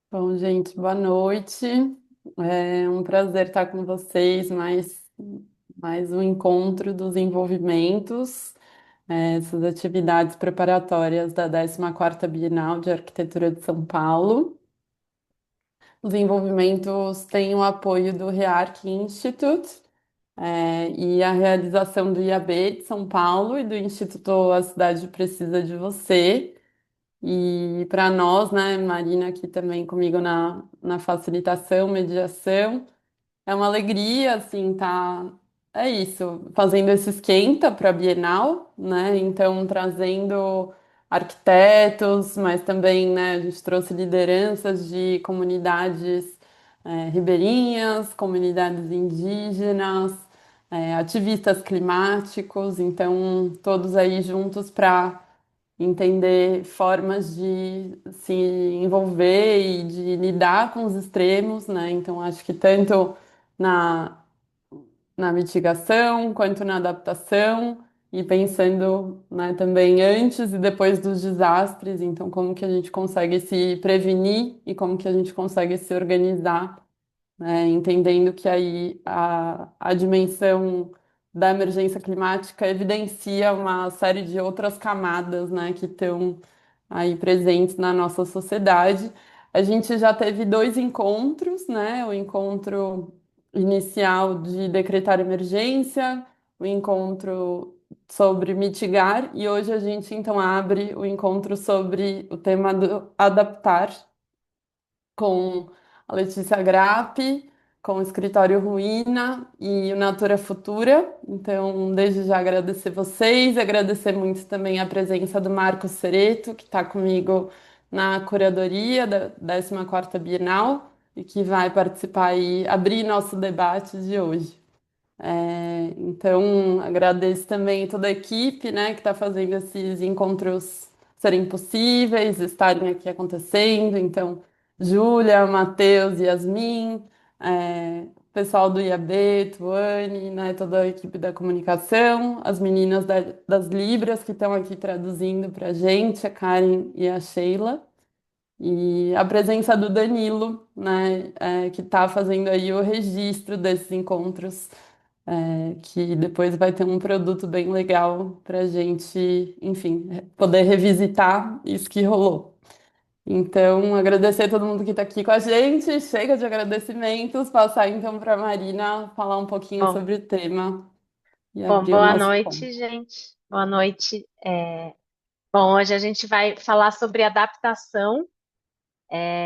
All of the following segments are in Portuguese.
Bom, gente, boa noite. É um prazer estar com vocês, mais um encontro dos envolvimentos, essas atividades preparatórias da 14ª Bienal de Arquitetura de São Paulo. Os envolvimentos têm o apoio do REARC Institute, e a realização do IAB de São Paulo e do Instituto A Cidade Precisa de Você. E para nós, né, Marina aqui também comigo na facilitação, mediação, é uma alegria, assim, tá, é isso, fazendo esse esquenta para a Bienal, né, então trazendo arquitetos, mas também, né, a gente trouxe lideranças de comunidades ribeirinhas, comunidades indígenas, ativistas climáticos, então todos aí juntos para entender formas de se envolver e de lidar com os extremos, né? Então, acho que tanto na, na mitigação quanto na adaptação e pensando, né, também antes e depois dos desastres, então como que a gente consegue se prevenir e como que a gente consegue se organizar, né, entendendo que aí a dimensão da emergência climática evidencia uma série de outras camadas, né, que estão aí presentes na nossa sociedade. A gente já teve dois encontros, né, o encontro inicial de decretar emergência, o encontro sobre mitigar, e hoje a gente então abre o encontro sobre o tema do adaptar com a Letícia Grappi, com o Escritório Ruína e o Natura Futura. Então, desde já agradecer vocês, agradecer muito também a presença do Marcos Cereto, que está comigo na curadoria da 14ª Bienal e que vai participar e abrir nosso debate de hoje. Então, agradeço também toda a equipe, né, que está fazendo esses encontros serem possíveis, estarem aqui acontecendo. Então, Júlia, Matheus, Yasmin, pessoal do IAB, Tuane, né, toda a equipe da comunicação, as meninas das Libras que estão aqui traduzindo para a gente, a Karen e a Sheila. E a presença do Danilo, né, que está fazendo aí o registro desses encontros, que depois vai ter um produto bem legal para a gente, enfim, poder revisitar isso que rolou. Então, agradecer a todo mundo que está aqui com a gente. Chega de agradecimentos, passar então para a Marina falar um pouquinho Bom, sobre o tema e bom, abrir o boa nosso encontro. noite, gente. Boa noite. Bom, hoje a gente vai falar sobre adaptação.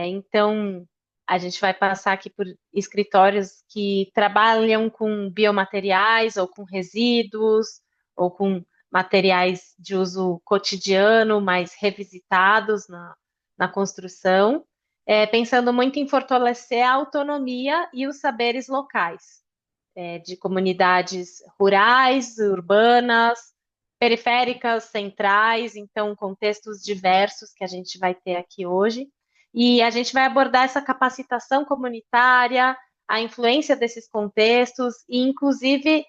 Então, a gente vai passar aqui por escritórios que trabalham com biomateriais ou com resíduos ou com materiais de uso cotidiano, mais revisitados na construção, pensando muito em fortalecer a autonomia e os saberes locais. De comunidades rurais, urbanas, periféricas, centrais, então contextos diversos que a gente vai ter aqui hoje. E a gente vai abordar essa capacitação comunitária, a influência desses contextos, e inclusive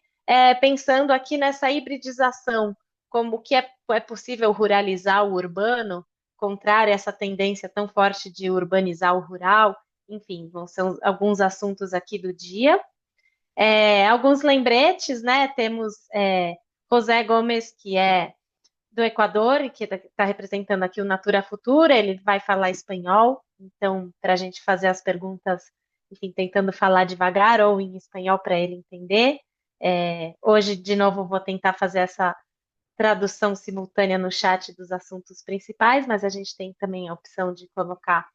pensando aqui nessa hibridização, como que é possível ruralizar o urbano, contrário a essa tendência tão forte de urbanizar o rural, enfim, vão ser alguns assuntos aqui do dia. Alguns lembretes, né? Temos José Gomes, que é do Equador e que está representando aqui o Natura Futura, ele vai falar espanhol, então, para a gente fazer as perguntas, enfim, tentando falar devagar ou em espanhol para ele entender. Hoje, de novo, vou tentar fazer essa tradução simultânea no chat dos assuntos principais, mas a gente tem também a opção de colocar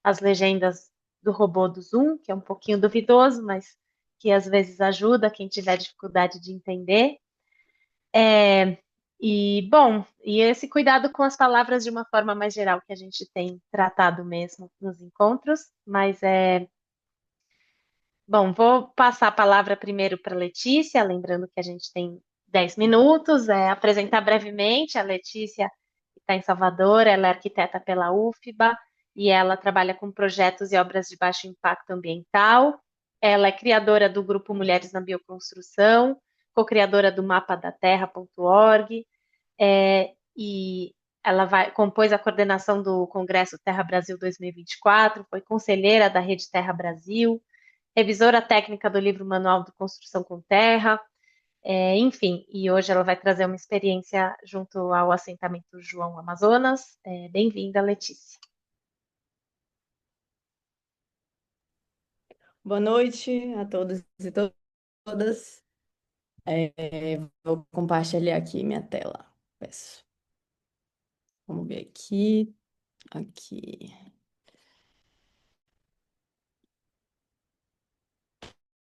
as legendas do robô do Zoom, que é um pouquinho duvidoso, mas que às vezes ajuda quem tiver dificuldade de entender. Bom, e esse cuidado com as palavras de uma forma mais geral que a gente tem tratado mesmo nos encontros, mas bom, vou passar a palavra primeiro para a Letícia, lembrando que a gente tem 10 minutos, apresentar brevemente a Letícia, que está em Salvador, ela é arquiteta pela UFBA e ela trabalha com projetos e obras de baixo impacto ambiental. Ela é criadora do grupo Mulheres na Bioconstrução, co-criadora do mapa da terra.org, e ela compôs a coordenação do Congresso Terra Brasil 2024, foi conselheira da Rede Terra Brasil, revisora técnica do livro Manual de Construção com Terra, enfim, e hoje ela vai trazer uma experiência junto ao assentamento João Amazonas. Bem-vinda, Letícia. Boa noite a todos e todas. Vou compartilhar aqui minha tela. Peço. Vamos ver aqui. Aqui.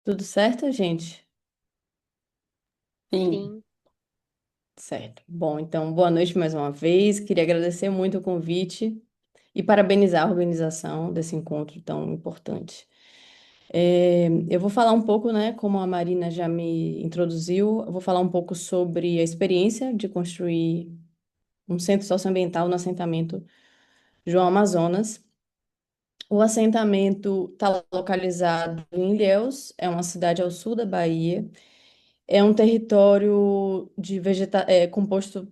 Tudo certo, gente? Sim. Sim, Certo. Bom, então, boa noite mais uma vez. Queria agradecer muito o convite e parabenizar a organização desse encontro tão importante. Eu vou falar um pouco, né, como a Marina já me introduziu, eu vou falar um pouco sobre a experiência de construir um centro socioambiental no assentamento João Amazonas. O assentamento está localizado em Ilhéus, é uma cidade ao sul da Bahia. É um território composto,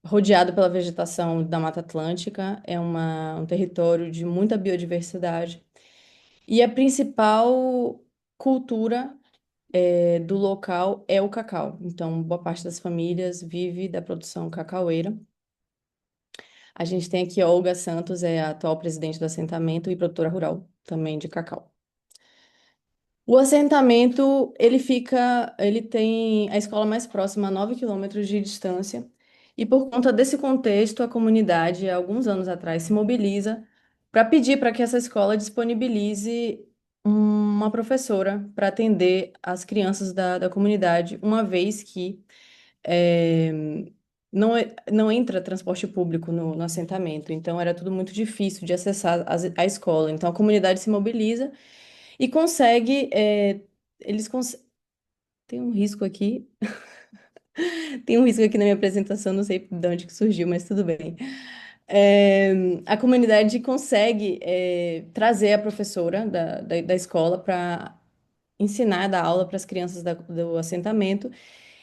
rodeado pela vegetação da Mata Atlântica. É um território de muita biodiversidade. E a principal cultura, do local é o cacau. Então, boa parte das famílias vive da produção cacaueira. A gente tem aqui a Olga Santos, é a atual presidente do assentamento e produtora rural também de cacau. O assentamento, ele tem a escola mais próxima a 9 quilômetros de distância, e por conta desse contexto, a comunidade, há alguns anos atrás, se mobiliza para pedir para que essa escola disponibilize uma professora para atender as crianças da comunidade, uma vez que eh, não entra transporte público no assentamento, então era tudo muito difícil de acessar a escola. Então a comunidade se mobiliza e consegue. Eles cons... Tem um risco aqui. Tem um risco aqui na minha apresentação, não sei de onde que surgiu, mas tudo bem. A comunidade consegue trazer a professora da escola para ensinar, dar aula para as crianças do assentamento.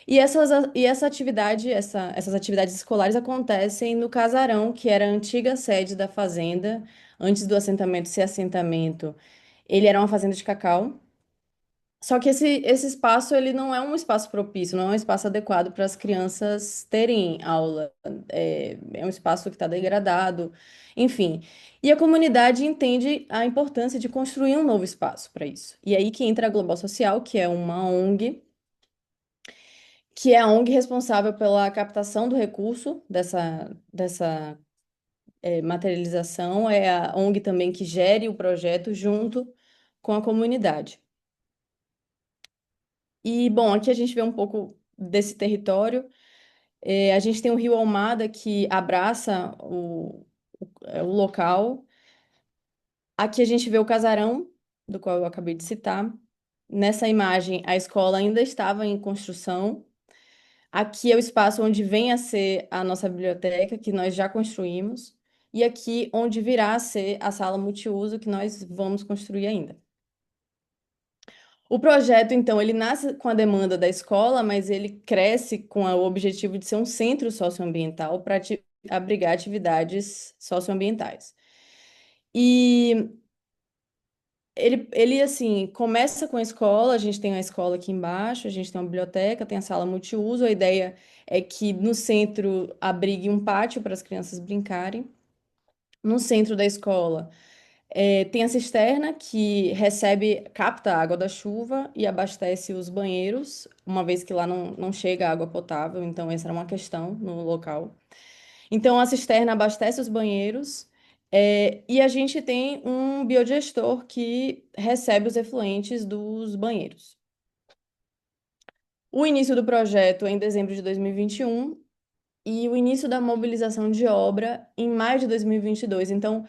E essa atividade, essas atividades escolares acontecem no casarão, que era a antiga sede da fazenda, antes do assentamento ser assentamento. Ele era uma fazenda de cacau. Só que esse espaço, ele não é um espaço propício, não é um espaço adequado para as crianças terem aula. É um espaço que está degradado, enfim. E a comunidade entende a importância de construir um novo espaço para isso. E aí que entra a Global Social, que é uma ONG, que é a ONG responsável pela captação do recurso dessa materialização, é a ONG também que gere o projeto junto com a comunidade. E, bom, aqui a gente vê um pouco desse território. A gente tem o Rio Almada, que abraça o local. Aqui a gente vê o casarão, do qual eu acabei de citar. Nessa imagem, a escola ainda estava em construção. Aqui é o espaço onde vem a ser a nossa biblioteca, que nós já construímos. E aqui onde virá a ser a sala multiuso, que nós vamos construir ainda. O projeto, então, ele nasce com a demanda da escola, mas ele cresce com o objetivo de ser um centro socioambiental para abrigar atividades socioambientais. E assim, começa com a escola, a gente tem a escola aqui embaixo, a gente tem uma biblioteca, tem a sala multiuso. A ideia é que no centro abrigue um pátio para as crianças brincarem. No centro da escola, tem a cisterna que capta a água da chuva e abastece os banheiros, uma vez que lá não chega água potável, então essa era uma questão no local. Então a cisterna abastece os banheiros, e a gente tem um biodigestor que recebe os efluentes dos banheiros. O início do projeto é em dezembro de 2021 e o início da mobilização de obra em maio de 2022. Então,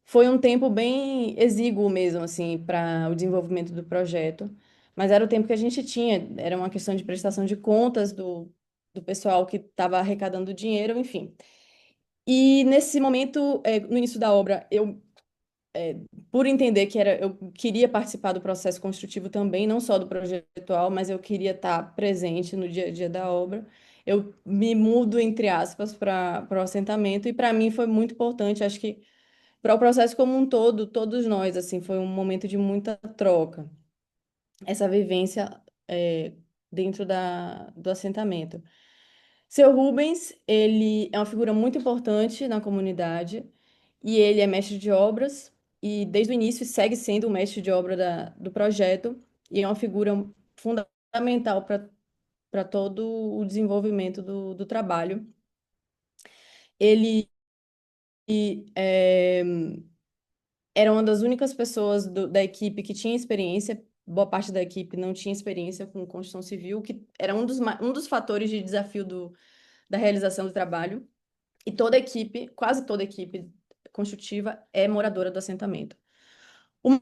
foi um tempo bem exíguo mesmo, assim, para o desenvolvimento do projeto. Mas era o tempo que a gente tinha, era uma questão de prestação de contas do pessoal que estava arrecadando dinheiro, enfim. E nesse momento, no início da obra, por entender eu queria participar do processo construtivo também, não só do projetual, mas eu queria estar presente no dia a dia da obra. eu me mudo, entre aspas, para o assentamento, e para mim foi muito importante, acho que para o processo como um todo, todos nós, assim, foi um momento de muita troca, essa vivência dentro do assentamento. Seu Rubens, ele é uma figura muito importante na comunidade e ele é mestre de obras e desde o início segue sendo o mestre de obra do projeto e é uma figura fundamental para todo o desenvolvimento do trabalho. Ele é, era uma das únicas pessoas da equipe que tinha experiência, boa parte da equipe não tinha experiência com construção civil, que era um dos fatores de desafio da realização do trabalho. E toda a equipe, quase toda a equipe construtiva é moradora do assentamento. O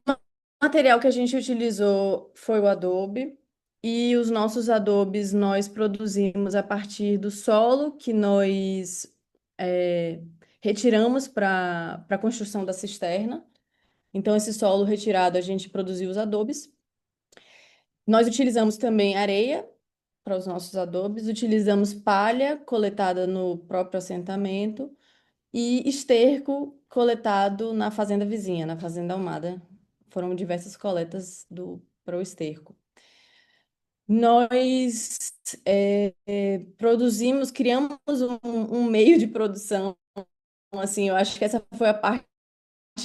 material que a gente utilizou foi o adobe, e os nossos adobes nós produzimos a partir do solo que nós é, retiramos para a construção da cisterna. Então, esse solo retirado, a gente produziu os adobes. Nós utilizamos também areia para os nossos adobes, utilizamos palha coletada no próprio assentamento e esterco coletado na fazenda vizinha, na Fazenda Almada. Foram diversas coletas para o esterco. Nós produzimos, criamos um meio de produção. Assim, eu acho que essa foi a parte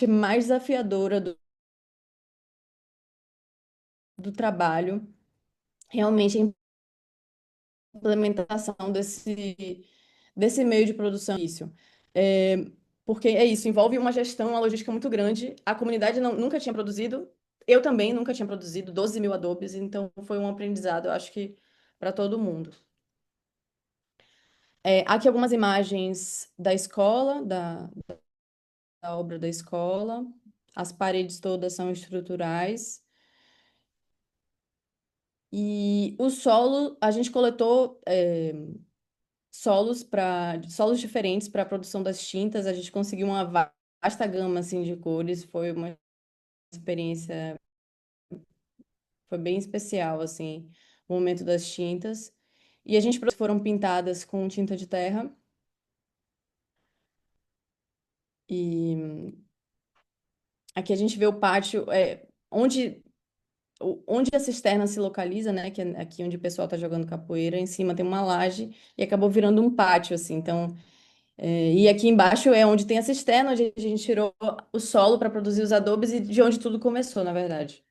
mais desafiadora do trabalho. Realmente, a implementação desse meio de produção. Isso. É, porque é isso, envolve uma gestão, uma logística muito grande. A comunidade nunca tinha produzido, eu também nunca tinha produzido 12 mil adobes, então foi um aprendizado, eu acho que para todo mundo. Aqui algumas imagens da escola, da obra da escola. As paredes todas são estruturais. E o solo, a gente coletou solos diferentes para a produção das tintas. A gente conseguiu uma vasta gama assim de cores. Foi uma experiência, foi bem especial assim, o momento das tintas. E a gente foram pintadas com tinta de terra. E aqui a gente vê o pátio, onde a cisterna se localiza, né? Que é aqui onde o pessoal está jogando capoeira. Em cima tem uma laje e acabou virando um pátio, assim. Então, e aqui embaixo é onde tem a cisterna, onde a gente tirou o solo para produzir os adobes e de onde tudo começou, na verdade.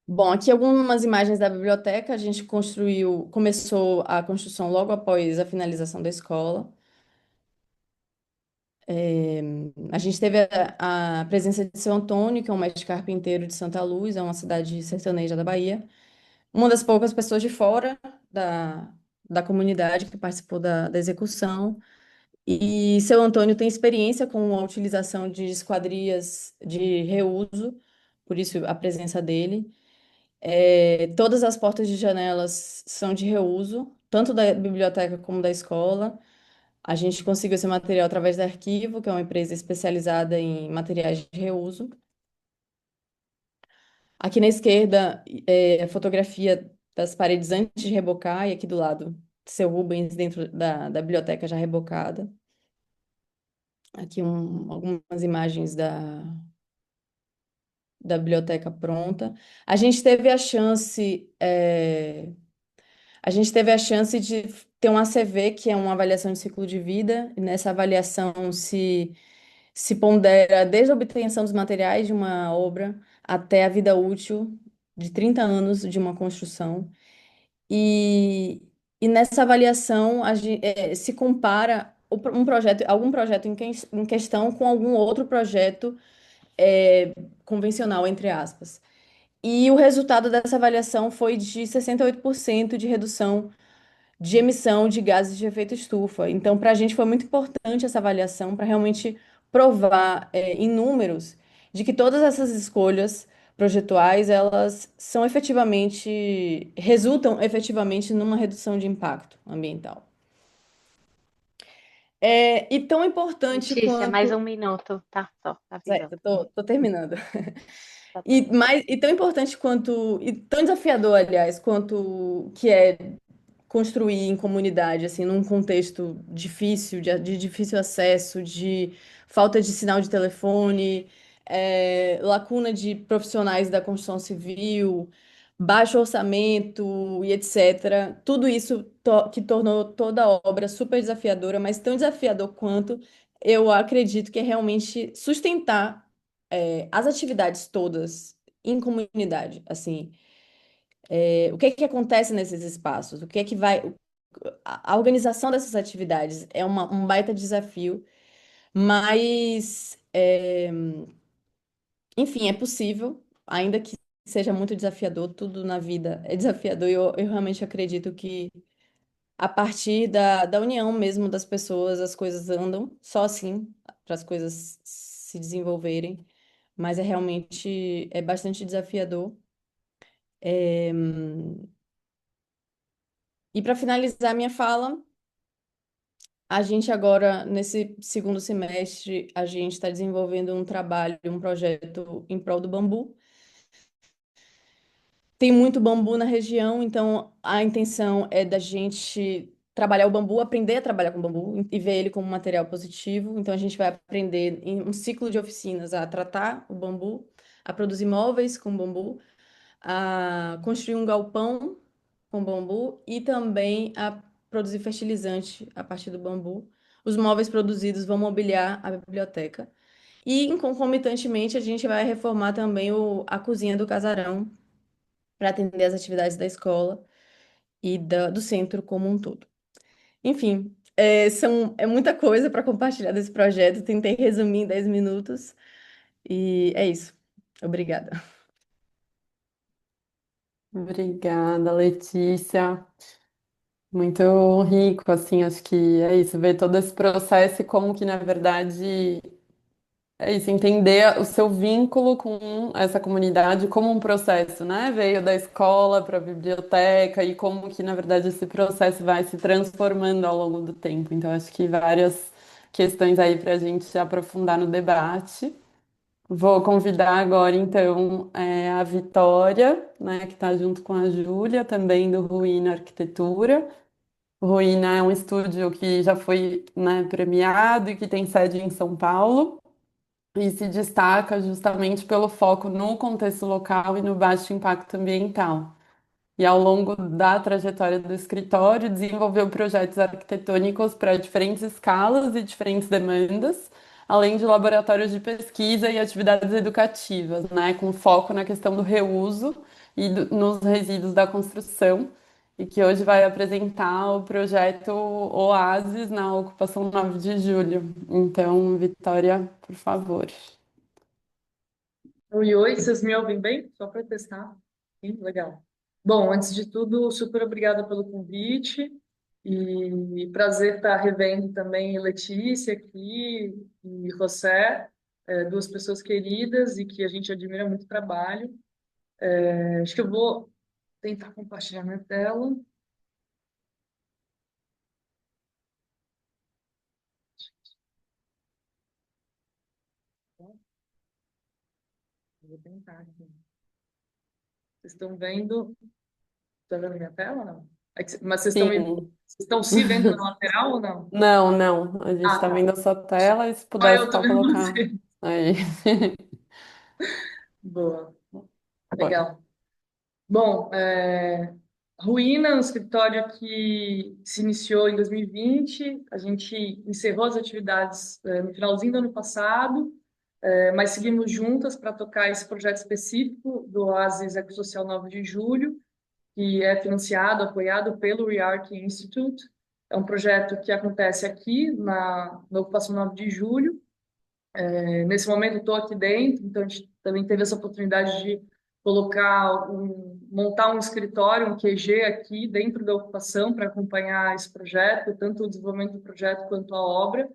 Bom, aqui algumas imagens da biblioteca. A gente começou a construção logo após a finalização da escola. A gente teve a presença de seu Antônio, que é um mestre carpinteiro de Santa Luz, é uma cidade sertaneja da Bahia. Uma das poucas pessoas de fora da comunidade que participou da execução. E seu Antônio tem experiência com a utilização de esquadrias de reuso, por isso a presença dele. Todas as portas de janelas são de reuso, tanto da biblioteca como da escola. A gente conseguiu esse material através da Arquivo, que é uma empresa especializada em materiais de reuso. Aqui na esquerda, a fotografia das paredes antes de rebocar, e aqui do lado, seu Rubens dentro da biblioteca já rebocada. Aqui algumas imagens da biblioteca pronta. A gente teve a chance, a gente teve a chance de ter um ACV, que é uma avaliação de ciclo de vida. E nessa avaliação se pondera desde a obtenção dos materiais de uma obra até a vida útil de 30 anos de uma construção. E, e nessa avaliação se compara algum projeto em questão com algum outro projeto convencional, entre aspas. E o resultado dessa avaliação foi de 68% de redução de emissão de gases de efeito estufa. Então, para a gente foi muito importante essa avaliação para realmente provar em números de que todas essas escolhas projetuais elas são efetivamente resultam efetivamente numa redução de impacto ambiental. E tão importante Letícia, mais quanto. um minuto, tá? Só avisando. Certo, tô terminando. E tão importante quanto, e tão desafiador, aliás, quanto que é construir em comunidade, assim, num contexto difícil, de difícil acesso, de falta de sinal de telefone, lacuna de profissionais da construção civil, baixo orçamento e etc. Tudo isso que tornou toda a obra super desafiadora, mas tão desafiador quanto eu acredito que é realmente sustentar, as atividades todas em comunidade, assim. O que é que acontece nesses espaços? O que é que vai. A organização dessas atividades é um baita desafio, mas, enfim, é possível, ainda que seja muito desafiador, tudo na vida é desafiador, e eu realmente acredito que a partir da união mesmo das pessoas, as coisas andam só assim, para as coisas se desenvolverem, mas é bastante desafiador. É, E para finalizar minha fala, a gente agora, nesse segundo semestre, a gente está desenvolvendo um trabalho, um projeto em prol do bambu. Tem muito bambu na região, então a intenção é da gente trabalhar o bambu, aprender a trabalhar com bambu e ver ele como material positivo. Então a gente vai aprender em um ciclo de oficinas a tratar o bambu, a produzir móveis com bambu, a construir um galpão com bambu e também a produzir fertilizante a partir do bambu. Os móveis produzidos vão mobiliar a biblioteca. E, concomitantemente, a gente vai reformar também a cozinha do casarão para atender as atividades da escola e do centro como um todo. Enfim, é muita coisa para compartilhar desse projeto. Tentei resumir em 10 minutos. E é isso. Obrigada. Obrigada, Letícia. Muito rico, assim, acho que é isso, ver todo esse processo e como que, na verdade, é isso, entender o seu vínculo com essa comunidade como um processo, né? Veio da escola para a biblioteca e como que, na verdade, esse processo vai se transformando ao longo do tempo. Então, acho que várias questões aí para a gente aprofundar no debate. Vou convidar agora, então, a Vitória, né, que está junto com a Júlia, também do Ruína Arquitetura. O Ruína é um estúdio que já foi, né, premiado e que tem sede em São Paulo e se destaca justamente pelo foco no contexto local e no baixo impacto ambiental. E ao longo da trajetória do escritório, desenvolveu projetos arquitetônicos para diferentes escalas e diferentes demandas, além de laboratórios de pesquisa e atividades educativas, né, com foco na questão do reuso e nos resíduos da construção, e que hoje vai apresentar o projeto Oasis na ocupação 9 de julho. Então, Vitória, por favor. Oi, oi, vocês me ouvem bem? Só para testar. Sim, legal. Bom, antes de tudo, super obrigada pelo convite e prazer estar revendo também Letícia aqui e José, duas pessoas queridas e que a gente admira muito o trabalho. Acho que eu vou tentar compartilhar minha tela. Vou tentar aqui. Vocês estão vendo? Estão vendo minha tela? Não? Mas Sim. vocês estão se vendo na lateral ou não? Não, não. A gente Ah, está tá. vendo a sua tela e se Ah, pudesse eu tô só vendo colocar você. aí. Boa. Foi. Legal. Bom, Ruína é um escritório que se iniciou em 2020. A gente encerrou as atividades no finalzinho do ano passado, mas seguimos juntas para tocar esse projeto específico do Oasis Ecossocial 9 de Julho, que é financiado, apoiado pelo ReArch Institute. É um projeto que acontece aqui na Ocupação 9 de Julho. Nesse momento estou aqui dentro, então a gente também teve essa oportunidade de montar um escritório, um QG aqui dentro da ocupação para acompanhar esse projeto, tanto o desenvolvimento do projeto quanto a obra,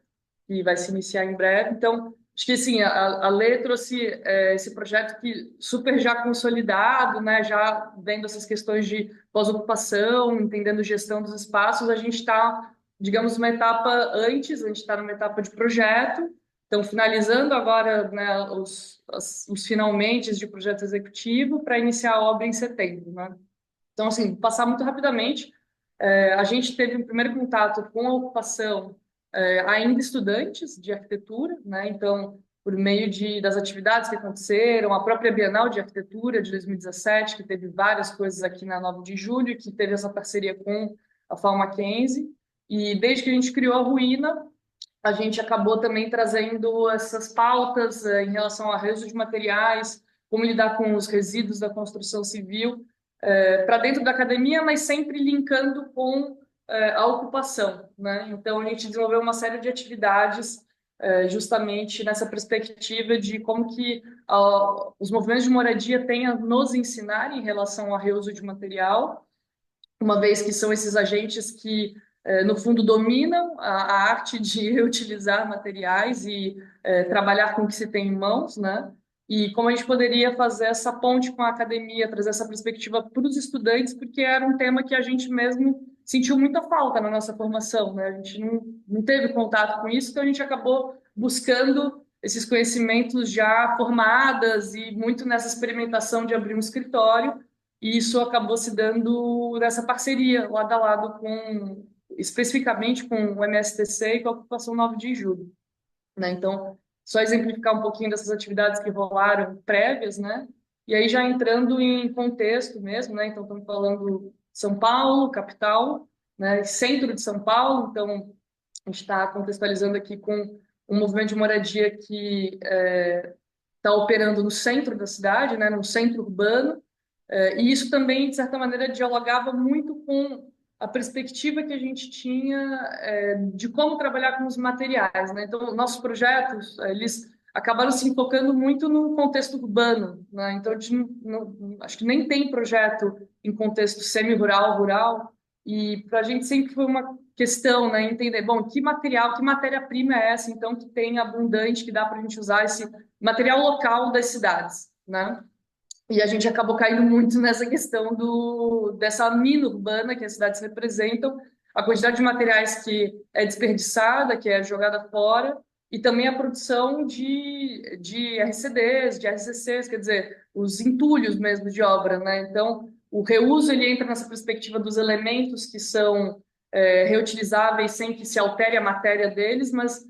que vai se iniciar em breve. Então, acho que assim, a Lê trouxe esse projeto que super já consolidado, né, já vendo essas questões de pós-ocupação, entendendo gestão dos espaços, a gente está, digamos, uma etapa antes, a gente está numa etapa de projeto, estão finalizando agora, né, os finalmente de projeto executivo para iniciar a obra em setembro, né? Então, assim, passar muito rapidamente, a gente teve um primeiro contato com a ocupação ainda estudantes de arquitetura, né? Então, por meio das atividades que aconteceram, a própria Bienal de Arquitetura de 2017, que teve várias coisas aqui na 9 de Julho, que teve essa parceria com a FAO Mackenzie, e desde que a gente criou a Ruína, a gente acabou também trazendo essas pautas em relação ao reuso de materiais, como lidar com os resíduos da construção civil, para dentro da academia, mas sempre linkando com a ocupação, né? Então, a gente desenvolveu uma série de atividades justamente nessa perspectiva de como que os movimentos de moradia têm a nos ensinar em relação ao reuso de material, uma vez que são esses agentes que, no fundo, dominam a arte de reutilizar materiais e trabalhar com o que se tem em mãos, né? E como a gente poderia fazer essa ponte com a academia, trazer essa perspectiva para os estudantes, porque era um tema que a gente mesmo sentiu muita falta na nossa formação, né? A gente não teve contato com isso, então a gente acabou buscando esses conhecimentos já formadas e muito nessa experimentação de abrir um escritório, e isso acabou se dando nessa parceria lado a lado com, especificamente com o MSTC e com a Ocupação 9 de Julho, né? Então, só exemplificar um pouquinho dessas atividades que rolaram prévias, né? E aí já entrando em contexto mesmo, né? Então, estamos falando São Paulo, capital, né? Centro de São Paulo, então a gente está contextualizando aqui com um movimento de moradia que está operando no centro da cidade, né? No centro urbano, e isso também, de certa maneira, dialogava muito com a perspectiva que a gente tinha de como trabalhar com os materiais, né? Então, nossos projetos, eles acabaram se focando muito no contexto urbano, né? Então, a gente acho que nem tem projeto em contexto semi-rural, rural, e para a gente sempre foi uma questão, né? Entender, bom, que material, que matéria-prima é essa, então, que tem abundante, que dá para a gente usar esse material local das cidades, né? E a gente acabou caindo muito nessa questão dessa mina urbana que as cidades representam, a quantidade de materiais que é desperdiçada, que é jogada fora, e também a produção de RCDs, de RCCs, quer dizer, os entulhos mesmo de obra, né? Então, o reuso ele entra nessa perspectiva dos elementos que são reutilizáveis sem que se altere a matéria deles, mas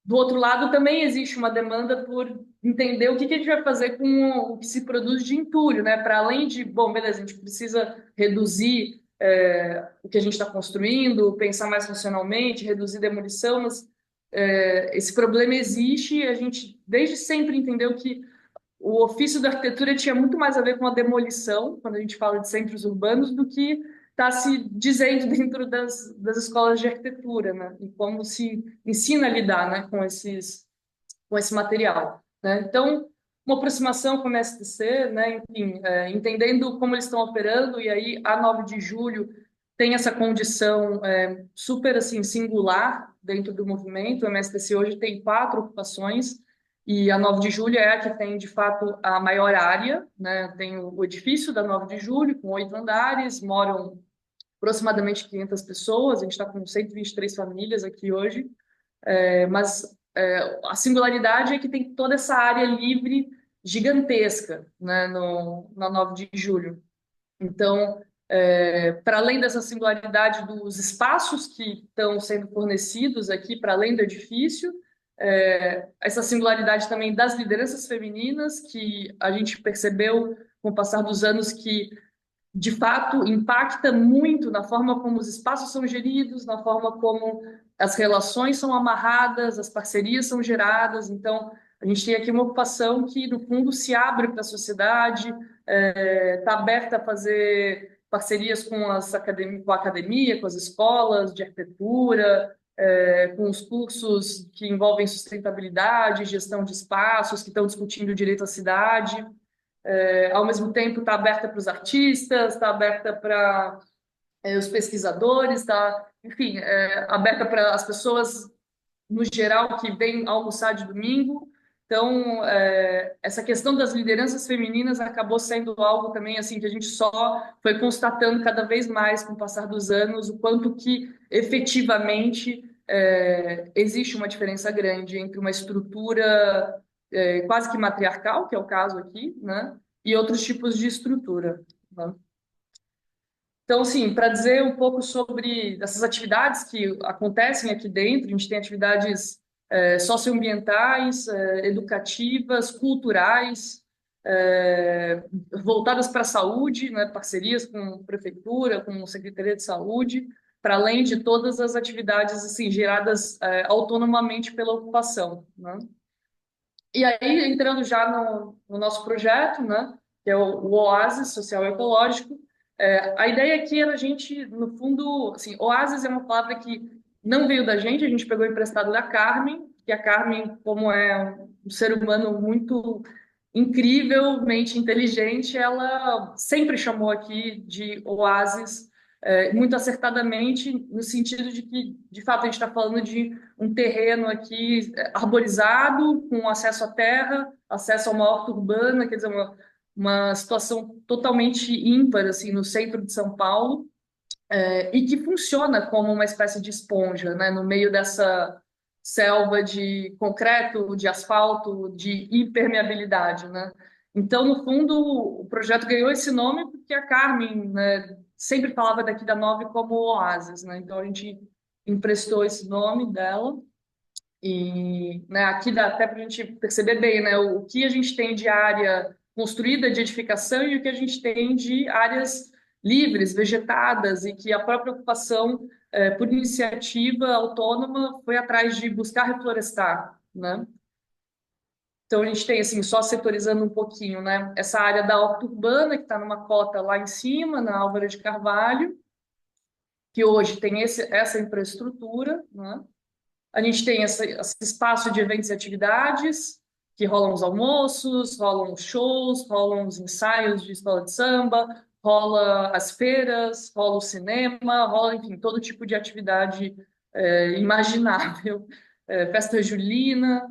do outro lado, também existe uma demanda por entender o que a gente vai fazer com o que se produz de entulho, né? Para além de, bom, beleza, a gente precisa reduzir o que a gente está construindo, pensar mais funcionalmente, reduzir demolição, mas esse problema existe e a gente desde sempre entendeu que o ofício da arquitetura tinha muito mais a ver com a demolição, quando a gente fala de centros urbanos, do que está se dizendo dentro das escolas de arquitetura, né? E como se ensina a lidar, né, com esse material, né? Então, uma aproximação com o MSTC, né, enfim, entendendo como eles estão operando, e aí a 9 de julho tem essa condição super assim, singular dentro do movimento. O MSTC hoje tem 4 ocupações, e a 9 de julho é a que tem, de fato, a maior área, né? Tem o edifício da 9 de julho, com 8 andares, moram aproximadamente 500 pessoas, a gente está com 123 famílias aqui hoje, mas a singularidade é que tem toda essa área livre gigantesca, né, na 9 de julho. Então, para além dessa singularidade dos espaços que estão sendo fornecidos aqui, para além do edifício, essa singularidade também das lideranças femininas, que a gente percebeu com o passar dos anos que de fato, impacta muito na forma como os espaços são geridos, na forma como as relações são amarradas, as parcerias são geradas. Então, a gente tem aqui uma ocupação que, no fundo, se abre para a sociedade, está aberta a fazer parcerias com com a academia, com as escolas de arquitetura, com os cursos que envolvem sustentabilidade, gestão de espaços, que estão discutindo o direito à cidade. Ao mesmo tempo está aberta para os artistas, está aberta para os pesquisadores, está, enfim, aberta para as pessoas no geral que vêm almoçar de domingo. Então, essa questão das lideranças femininas acabou sendo algo também assim que a gente só foi constatando cada vez mais com o passar dos anos, o quanto que efetivamente existe uma diferença grande entre uma estrutura quase que matriarcal, que é o caso aqui, né, e outros tipos de estrutura, né? Então, assim, para dizer um pouco sobre essas atividades que acontecem aqui dentro, a gente tem atividades socioambientais, educativas, culturais, é, voltadas para a saúde, né, parcerias com prefeitura, com Secretaria de Saúde, para além de todas as atividades assim, geradas autonomamente pela ocupação, né? E aí, entrando já no nosso projeto, né, que é o Oásis Social e Ecológico, a ideia aqui era a gente, no fundo, assim, Oásis é uma palavra que não veio da gente, a gente pegou emprestado da Carmen, que a Carmen, como é um ser humano muito incrivelmente inteligente, ela sempre chamou aqui de Oásis, muito acertadamente, no sentido de que, de fato, a gente está falando de um terreno aqui arborizado, com acesso à terra, acesso a uma horta urbana, quer dizer, uma situação totalmente ímpar, assim, no centro de São Paulo, e que funciona como uma espécie de esponja, né, no meio dessa selva de concreto, de asfalto, de impermeabilidade, né? Então, no fundo, o projeto ganhou esse nome porque a Carmen, né, sempre falava daqui da Nove como Oásis, né? Então, a gente emprestou esse nome dela. E, né, aqui dá até para a gente perceber bem, né, o que a gente tem de área construída de edificação e o que a gente tem de áreas livres, vegetadas, e que a própria ocupação, por iniciativa autônoma, foi atrás de buscar reflorestar, né? Então a gente tem, assim, só setorizando um pouquinho, né, essa área da horta urbana, que está numa cota lá em cima, na Álvaro de Carvalho, que hoje tem essa infraestrutura, né? A gente tem esse espaço de eventos e atividades, que rolam os almoços, rolam os shows, rolam os ensaios de escola de samba, rola as feiras, rola o cinema, rola, enfim, todo tipo de atividade imaginável. Festa julina.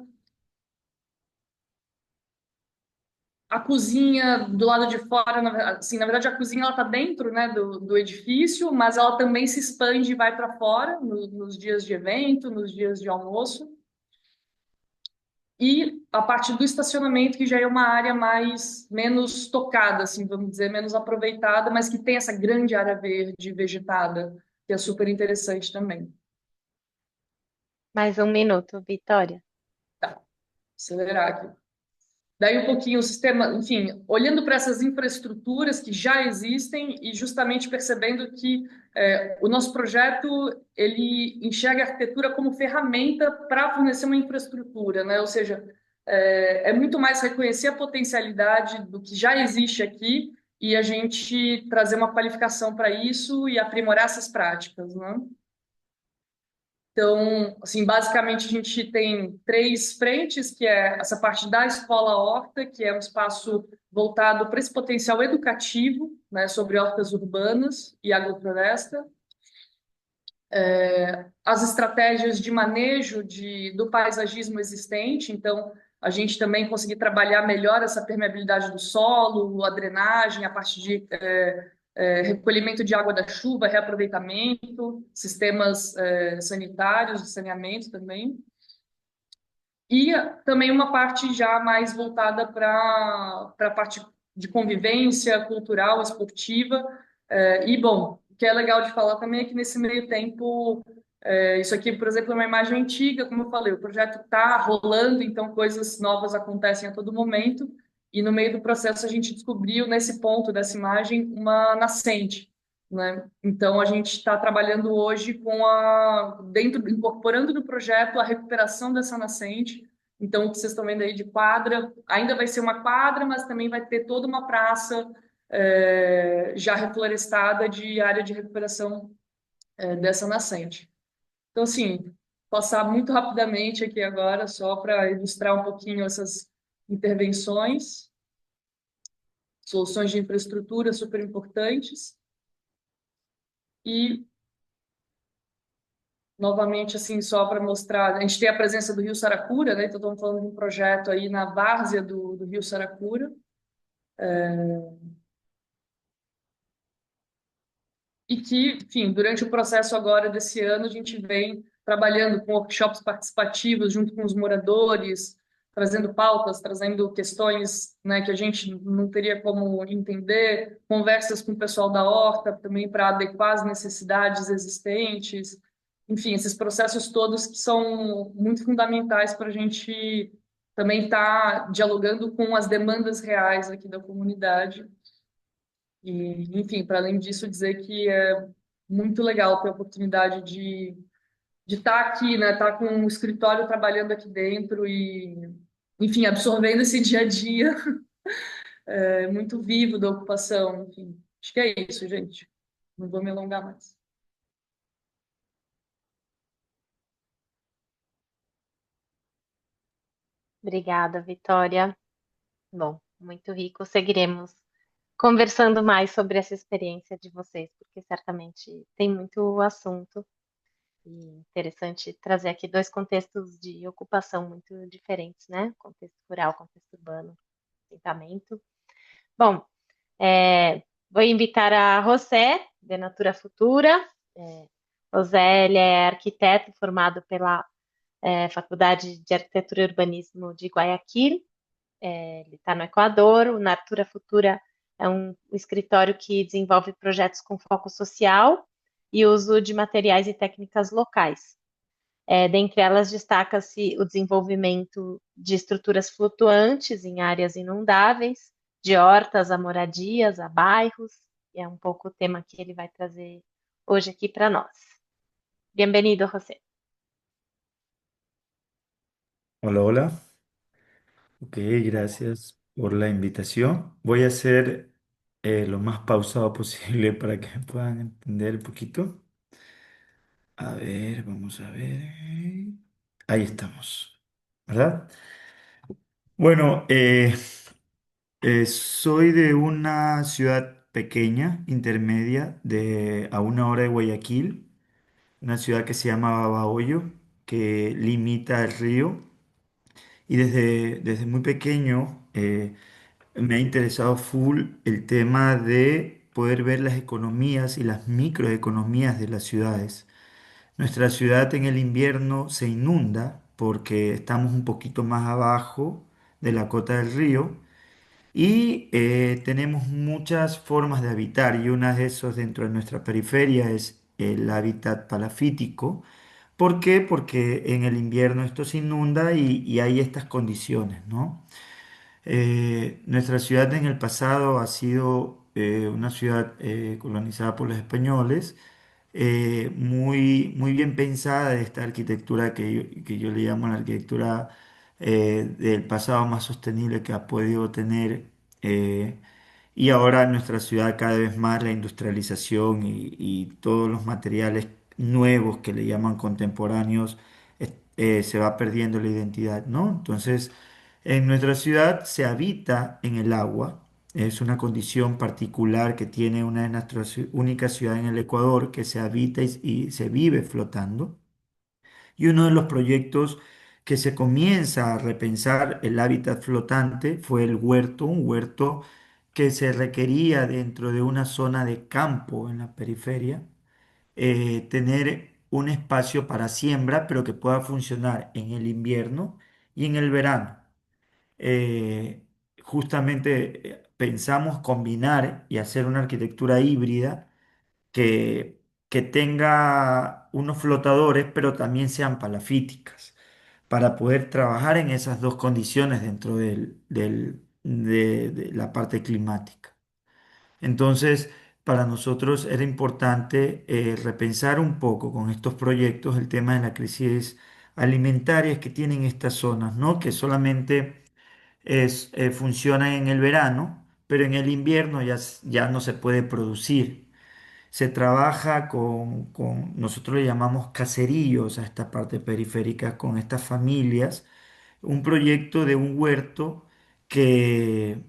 A cozinha do lado de fora, assim, na verdade a cozinha ela está dentro, né, do edifício, mas ela também se expande e vai para fora nos dias de evento, nos dias de almoço. E a parte do estacionamento, que já é uma área menos tocada, assim, vamos dizer, menos aproveitada, mas que tem essa grande área verde, vegetada, que é super interessante também. Mais um minuto, Vitória. Tá, acelerar aqui. Daí um pouquinho o sistema, enfim, olhando para essas infraestruturas que já existem e justamente percebendo que o nosso projeto ele enxerga a arquitetura como ferramenta para fornecer uma infraestrutura, né? Ou seja, é muito mais reconhecer a potencialidade do que já existe aqui e a gente trazer uma qualificação para isso e aprimorar essas práticas, né? Então, assim, basicamente a gente tem três frentes, que é essa parte da escola horta, que é um espaço voltado para esse potencial educativo, né, sobre hortas urbanas e agrofloresta. As estratégias de manejo do paisagismo existente, então a gente também conseguir trabalhar melhor essa permeabilidade do solo, a drenagem, a parte de recolhimento de água da chuva, reaproveitamento, sistemas sanitários, de saneamento também. E também uma parte já mais voltada para a parte de convivência cultural, esportiva. E, bom, o que é legal de falar também é que nesse meio tempo, isso aqui, por exemplo, é uma imagem antiga, como eu falei, o projeto está rolando, então coisas novas acontecem a todo momento. E no meio do processo a gente descobriu, nesse ponto dessa imagem, uma nascente, né? Então a gente está trabalhando hoje incorporando no projeto a recuperação dessa nascente. Então o que vocês estão vendo aí de quadra, ainda vai ser uma quadra, mas também vai ter toda uma praça já reflorestada de área de recuperação dessa nascente. Então assim, passar muito rapidamente aqui agora só para ilustrar um pouquinho essas intervenções, soluções de infraestrutura super importantes. E, novamente, assim, só para mostrar, a gente tem a presença do Rio Saracura, né? Então, estamos falando de um projeto aí na várzea do Rio Saracura. E que, enfim, durante o processo agora desse ano, a gente vem trabalhando com workshops participativos junto com os moradores, trazendo pautas, trazendo questões, né, que a gente não teria como entender, conversas com o pessoal da horta também para adequar as necessidades existentes. Enfim, esses processos todos que são muito fundamentais para a gente também estar dialogando com as demandas reais aqui da comunidade. E, enfim, para além disso, dizer que é muito legal ter a oportunidade de estar aqui, né? Estar com o escritório trabalhando aqui dentro e, enfim, absorvendo esse dia a dia muito vivo da ocupação. Enfim, acho que é isso, gente. Não vou me alongar mais. Obrigada, Vitória. Bom, muito rico. Seguiremos conversando mais sobre essa experiência de vocês, porque certamente tem muito assunto e interessante trazer aqui dois contextos de ocupação muito diferentes, né? Contexto rural, contexto urbano, assentamento. Bom, vou invitar a José, de Natura Futura. José, ele é arquiteto formado pela Faculdade de Arquitetura e Urbanismo de Guayaquil. Ele está no Equador. O Natura Futura é um escritório que desenvolve projetos com foco social e uso de materiais e técnicas locais. Dentre elas, destaca-se o desenvolvimento de estruturas flutuantes em áreas inundáveis, de hortas a moradias, a bairros, e é um pouco o tema que ele vai trazer hoje aqui para nós. Bem-vindo, José. Hola, hola. Ok, gracias por la invitación. Voy a ser lo más pausado posible para que puedan entender un poquito. A ver, vamos a ver. Ahí estamos, ¿verdad? Bueno, soy de una ciudad pequeña, intermedia, a 1 hora de Guayaquil, una ciudad que se llama Babahoyo, que limita el río. Y desde muy pequeño me ha interesado full el tema de poder ver las economías y las microeconomías de las ciudades. Nuestra ciudad en el invierno se inunda porque estamos un poquito más abajo de la cota del río y tenemos muchas formas de habitar y una de esos dentro de nuestra periferia es el hábitat palafítico. ¿Por qué? Porque en el invierno esto se inunda y hay estas condiciones, ¿no? Nuestra ciudad en el pasado ha sido una ciudad colonizada por los españoles, muy bien pensada de esta arquitectura que yo le llamo la arquitectura del pasado más sostenible que ha podido tener. Y ahora en nuestra ciudad cada vez más la industrialización y todos los materiales nuevos que le llaman contemporáneos se va perdiendo la identidad, ¿no? Entonces, en nuestra ciudad se habita en el agua. Es una condición particular que tiene una de nuestras únicas ciudades en el Ecuador que se habita y se vive flotando. Y uno de los proyectos que se comienza a repensar el hábitat flotante fue el huerto, un huerto que se requería dentro de una zona de campo en la periferia, tener un espacio para siembra, pero que pueda funcionar en el invierno y en el verano. Justamente pensamos combinar y hacer una arquitectura híbrida que tenga unos flotadores, pero también sean palafíticas, para poder trabajar en esas dos condiciones dentro de la parte climática. Entonces, para nosotros era importante repensar un poco con estos proyectos el tema de la crisis alimentaria que tienen estas zonas, ¿no? Que solamente funcionan en el verano, pero en el invierno ya no se puede producir. Se trabaja nosotros le llamamos caseríos a esta parte periférica, con estas familias, un proyecto de un huerto que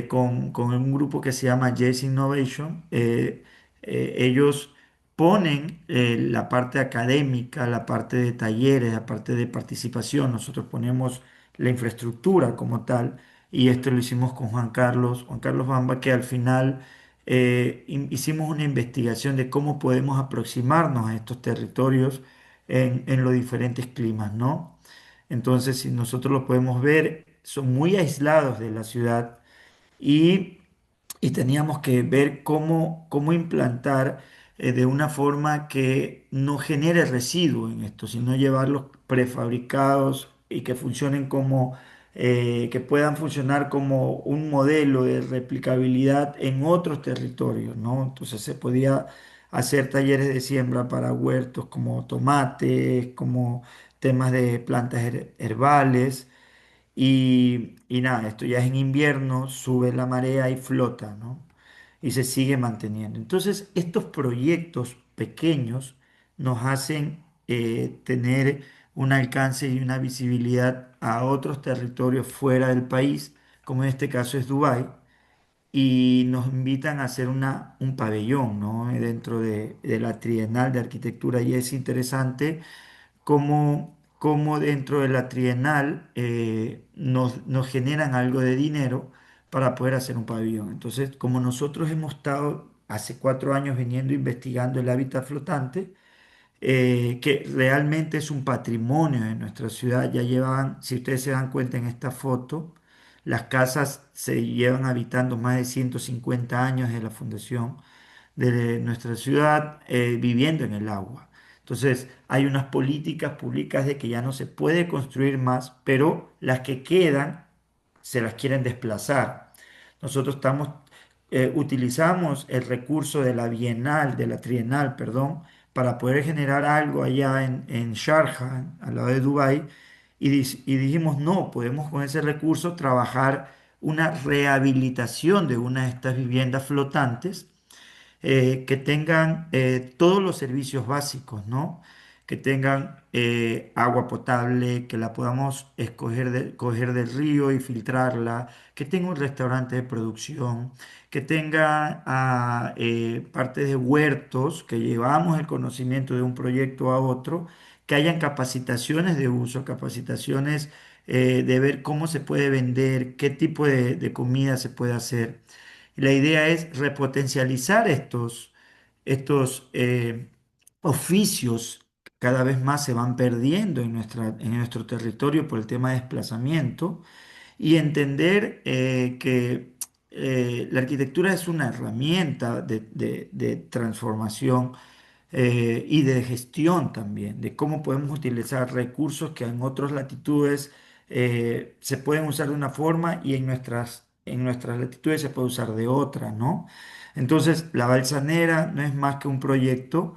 con un grupo que se llama Yes Innovation, ellos ponen la parte académica, la parte de talleres, la parte de participación, nosotros ponemos la infraestructura como tal, y esto lo hicimos con Juan Carlos Bamba, que al final hicimos una investigación de cómo podemos aproximarnos a estos territorios en los diferentes climas, ¿no? Entonces, si nosotros lo podemos ver, son muy aislados de la ciudad y, y teníamos que ver cómo implantar de una forma que no genere residuo en esto, sino llevarlos prefabricados y que funcionen que puedan funcionar como un modelo de replicabilidad en otros territorios, ¿no? Entonces se podía hacer talleres de siembra para huertos como tomates, como temas de plantas herbales. Y nada, esto ya es en invierno, sube la marea y flota, ¿no? Y se sigue manteniendo. Entonces, estos proyectos pequeños nos hacen tener un alcance y una visibilidad a otros territorios fuera del país, como en este caso es Dubái, y nos invitan a hacer un pabellón, ¿no? Dentro de la Trienal de Arquitectura. Y es interesante cómo dentro de la trienal nos generan algo de dinero para poder hacer un pabellón. Entonces, como nosotros hemos estado hace 4 años viniendo investigando el hábitat flotante, que realmente es un patrimonio de nuestra ciudad, ya llevan, si ustedes se dan cuenta en esta foto, las casas se llevan habitando más de 150 años de la fundación de nuestra ciudad viviendo en el agua. Entonces, hay unas políticas públicas de que ya no se puede construir más, pero las que quedan se las quieren desplazar. Nosotros utilizamos el recurso de la bienal, de la trienal, perdón, para poder generar algo allá en Sharjah, al lado de Dubái, y dijimos, no, podemos con ese recurso trabajar una rehabilitación de una de estas viviendas flotantes que tengan todos los servicios básicos, ¿no? Que tengan agua potable, que la podamos coger del río y filtrarla, que tenga un restaurante de producción, que tenga partes de huertos, que llevamos el conocimiento de un proyecto a otro, que hayan capacitaciones de uso, capacitaciones de ver cómo se puede vender, qué tipo de comida se puede hacer. La idea es repotencializar estos oficios que cada vez más se van perdiendo en nuestro territorio por el tema de desplazamiento y entender que la arquitectura es una herramienta de transformación y de gestión también, de cómo podemos utilizar recursos que en otras latitudes se pueden usar de una forma y en nuestras latitudes se puede usar de otra, ¿no? Entonces, la Balsanera no es más que un proyecto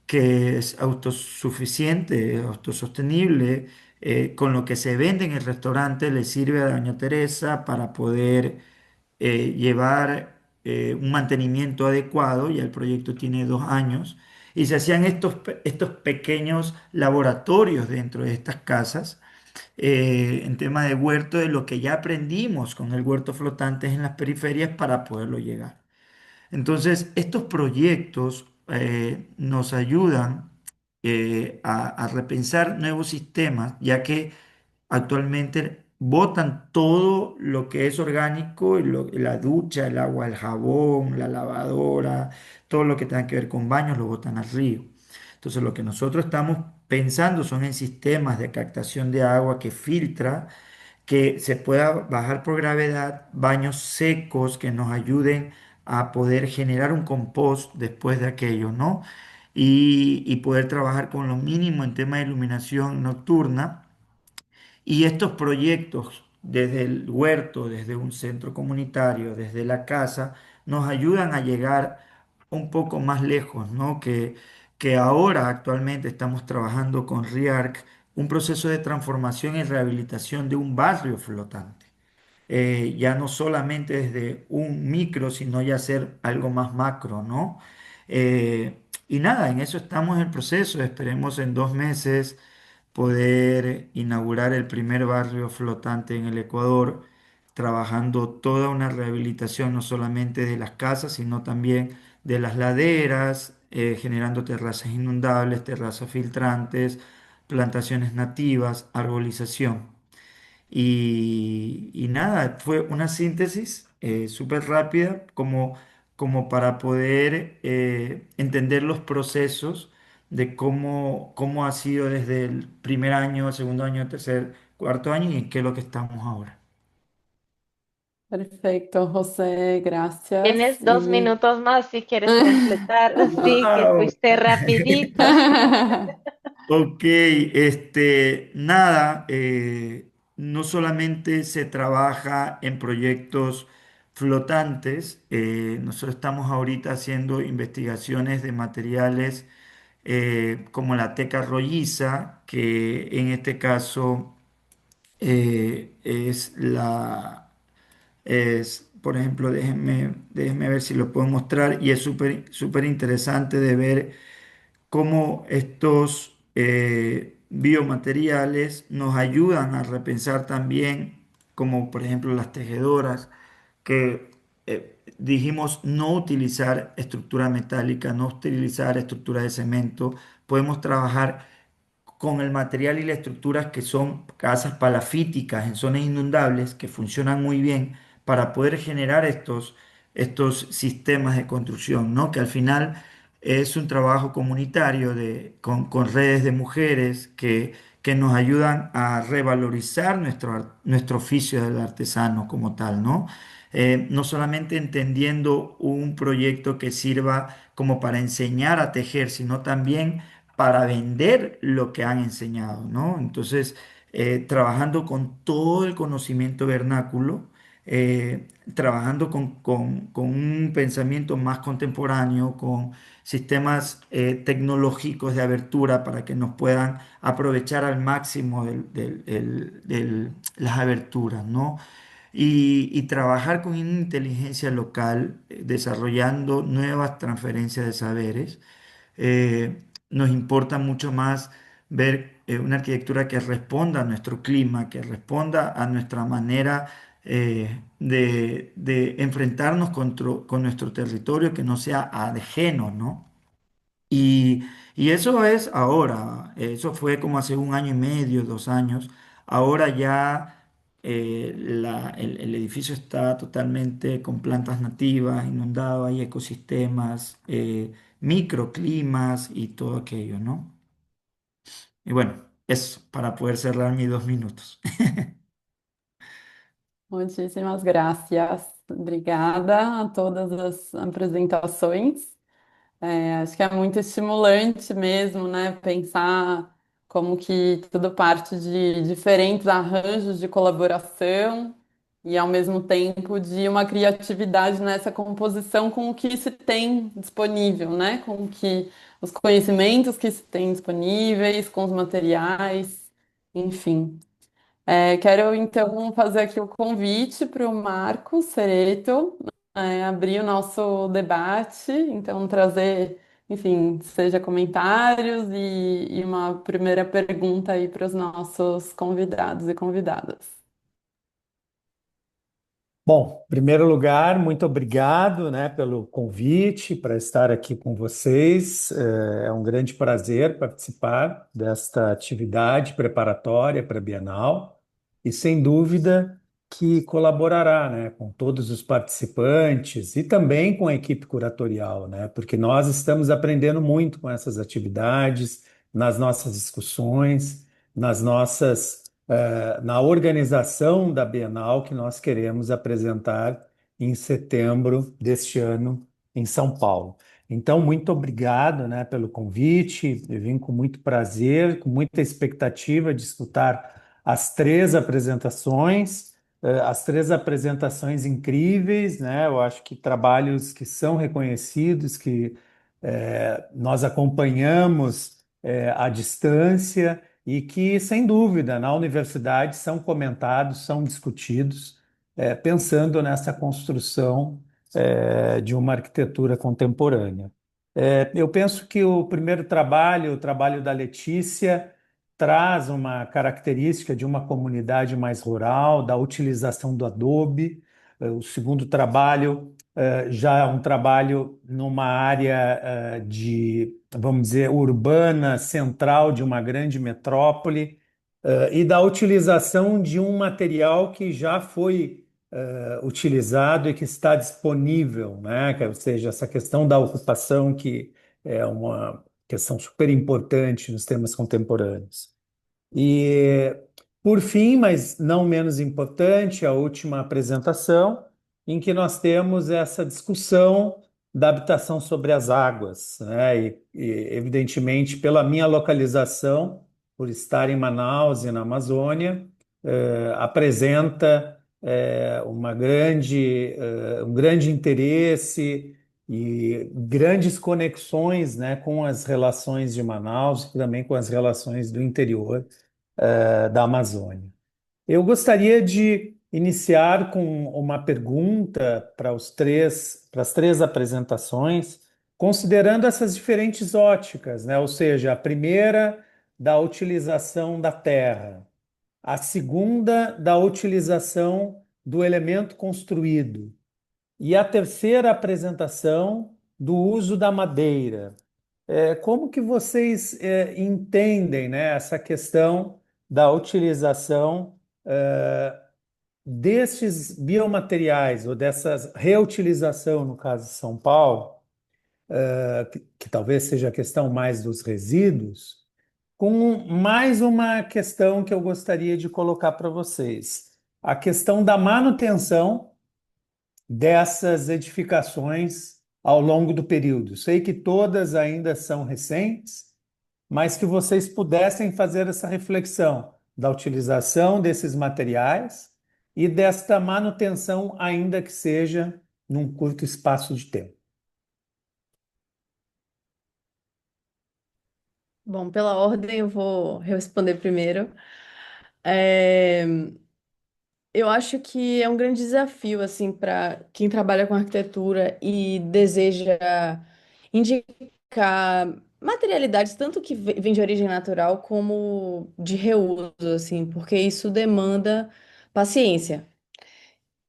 que es autosuficiente, autosostenible, con lo que se vende en el restaurante le sirve a Doña Teresa para poder llevar un mantenimiento adecuado, ya el proyecto tiene 2 años, y se hacían estos pequeños laboratorios dentro de estas casas en tema de huerto, de lo que ya aprendimos con el huerto flotante en las periferias para poderlo llegar. Entonces, estos proyectos nos ayudan a repensar nuevos sistemas, ya que actualmente botan todo lo que es orgánico, la ducha, el agua, el jabón, la lavadora, todo lo que tenga que ver con baños, lo botan al río. Entonces, lo que nosotros estamos pensando son en sistemas de captación de agua que filtra, que se pueda bajar por gravedad, baños secos que nos ayuden a poder generar un compost después de aquello, ¿no? Y poder trabajar con lo mínimo en tema de iluminación nocturna. Y estos proyectos, desde el huerto, desde un centro comunitario, desde la casa, nos ayudan a llegar un poco más lejos, ¿no? Que ahora actualmente estamos trabajando con RIARC un proceso de transformación y rehabilitación de un barrio flotante. Ya no solamente desde un micro, sino ya hacer algo más macro, ¿no? Y nada, en eso estamos en el proceso. Esperemos en 2 meses poder inaugurar el primer barrio flotante en el Ecuador, trabajando toda una rehabilitación, no solamente de las casas, sino también de las laderas, generando terrazas inundables, terrazas filtrantes, plantaciones nativas, arbolización. Y nada, fue una síntesis súper rápida como para poder entender los procesos de cómo ha sido desde el primer año, segundo año, tercer, cuarto año y en qué es lo que estamos ahora. Perfecto, José, Tienes gracias. 2 minutos más si quieres completar. Sí, que ¡Wow! fuiste rapidito. Ok, nada, no solamente se trabaja en proyectos flotantes, nosotros estamos ahorita haciendo investigaciones de materiales como la teca rolliza, que en este caso por ejemplo, déjenme ver si lo puedo mostrar, y es súper súper interesante de ver cómo estos biomateriales nos ayudan a repensar también, como por ejemplo las tejedoras, que dijimos no utilizar estructura metálica, no utilizar estructura de cemento, podemos trabajar con el material y las estructuras que son casas palafíticas en zonas inundables que funcionan muy bien para poder generar estos sistemas de construcción, ¿no? Que al final es un trabajo comunitario con redes de mujeres que nos ayudan a revalorizar nuestro oficio del artesano como tal, ¿no? No solamente entendiendo un proyecto que sirva como para enseñar a tejer, sino también para vender lo que han enseñado, ¿no? Entonces, trabajando con todo el conocimiento vernáculo, trabajando con un pensamiento más contemporáneo, con sistemas tecnológicos de abertura para que nos puedan aprovechar al máximo las aberturas, ¿no? Y trabajar con una inteligencia local, desarrollando nuevas transferencias de saberes. Nos importa mucho más ver una arquitectura que responda a nuestro clima, que responda a nuestra manera de enfrentarnos con nuestro territorio, que no sea ajeno, ¿no? Y, y eso es ahora, eso fue como hace un año y medio, 2 años. Ahora ya el edificio está totalmente con plantas nativas, inundado, hay ecosistemas, microclimas y todo aquello, ¿no? Y bueno, eso, para poder cerrar mis 2 minutos. Muitíssimas gracias. Obrigada a todas as apresentações. Acho que é muito estimulante mesmo, né? Pensar como que tudo parte de diferentes arranjos de colaboração e, ao mesmo tempo, de uma criatividade nessa composição com o que se tem disponível, né? Com o que os conhecimentos que se tem disponíveis, com os materiais, enfim. Quero então fazer aqui o convite para o Marco Cereto, abrir o nosso debate, então trazer, enfim, seja comentários e uma primeira pergunta aí para os nossos convidados e convidadas. Bom, em primeiro lugar, muito obrigado, né, pelo convite para estar aqui com vocês. É um grande prazer participar desta atividade preparatória para a Bienal e, sem dúvida, que colaborará, né, com todos os participantes e também com a equipe curatorial, né, porque nós estamos aprendendo muito com essas atividades, nas nossas discussões, na organização da Bienal que nós queremos apresentar em setembro deste ano em São Paulo. Então, muito obrigado, né, pelo convite. Eu vim com muito prazer, com muita expectativa de escutar as três apresentações, as três apresentações incríveis, né? Eu acho que trabalhos que são reconhecidos, que nós acompanhamos à distância e que, sem dúvida, na universidade são comentados, são discutidos, pensando nessa construção, de uma arquitetura contemporânea. Eu penso que o primeiro trabalho, o trabalho da Letícia, traz uma característica de uma comunidade mais rural, da utilização do adobe. O segundo trabalho já é um trabalho numa área vamos dizer, urbana, central de uma grande metrópole, e da utilização de um material que já foi utilizado e que está disponível, né? Ou seja, essa questão da ocupação, que é questão super importante nos temas contemporâneos. E, por fim, mas não menos importante, a última apresentação, em que nós temos essa discussão da habitação sobre as águas, né? Evidentemente, pela minha localização, por estar em Manaus e na Amazônia, apresenta um grande interesse e grandes conexões, né, com as relações de Manaus e também com as relações do interior da Amazônia. Eu gostaria de iniciar com uma pergunta para as três apresentações, considerando essas diferentes óticas, né? Ou seja, a primeira da utilização da terra, a segunda da utilização do elemento construído e a terceira apresentação do uso da madeira. Como que vocês entendem, né, essa questão da utilização destes biomateriais ou dessa reutilização, no caso de São Paulo, que talvez seja a questão mais dos resíduos, com mais uma questão que eu gostaria de colocar para vocês, a questão da manutenção dessas edificações ao longo do período. Sei que todas ainda são recentes, mas que vocês pudessem fazer essa reflexão da utilização desses materiais e desta manutenção, ainda que seja num curto espaço de tempo. Bom, pela ordem, eu vou responder primeiro. É, Eu acho que é um grande desafio, assim, para quem trabalha com arquitetura e deseja indicar materialidades, tanto que vêm de origem natural como de reuso, assim, porque isso demanda paciência.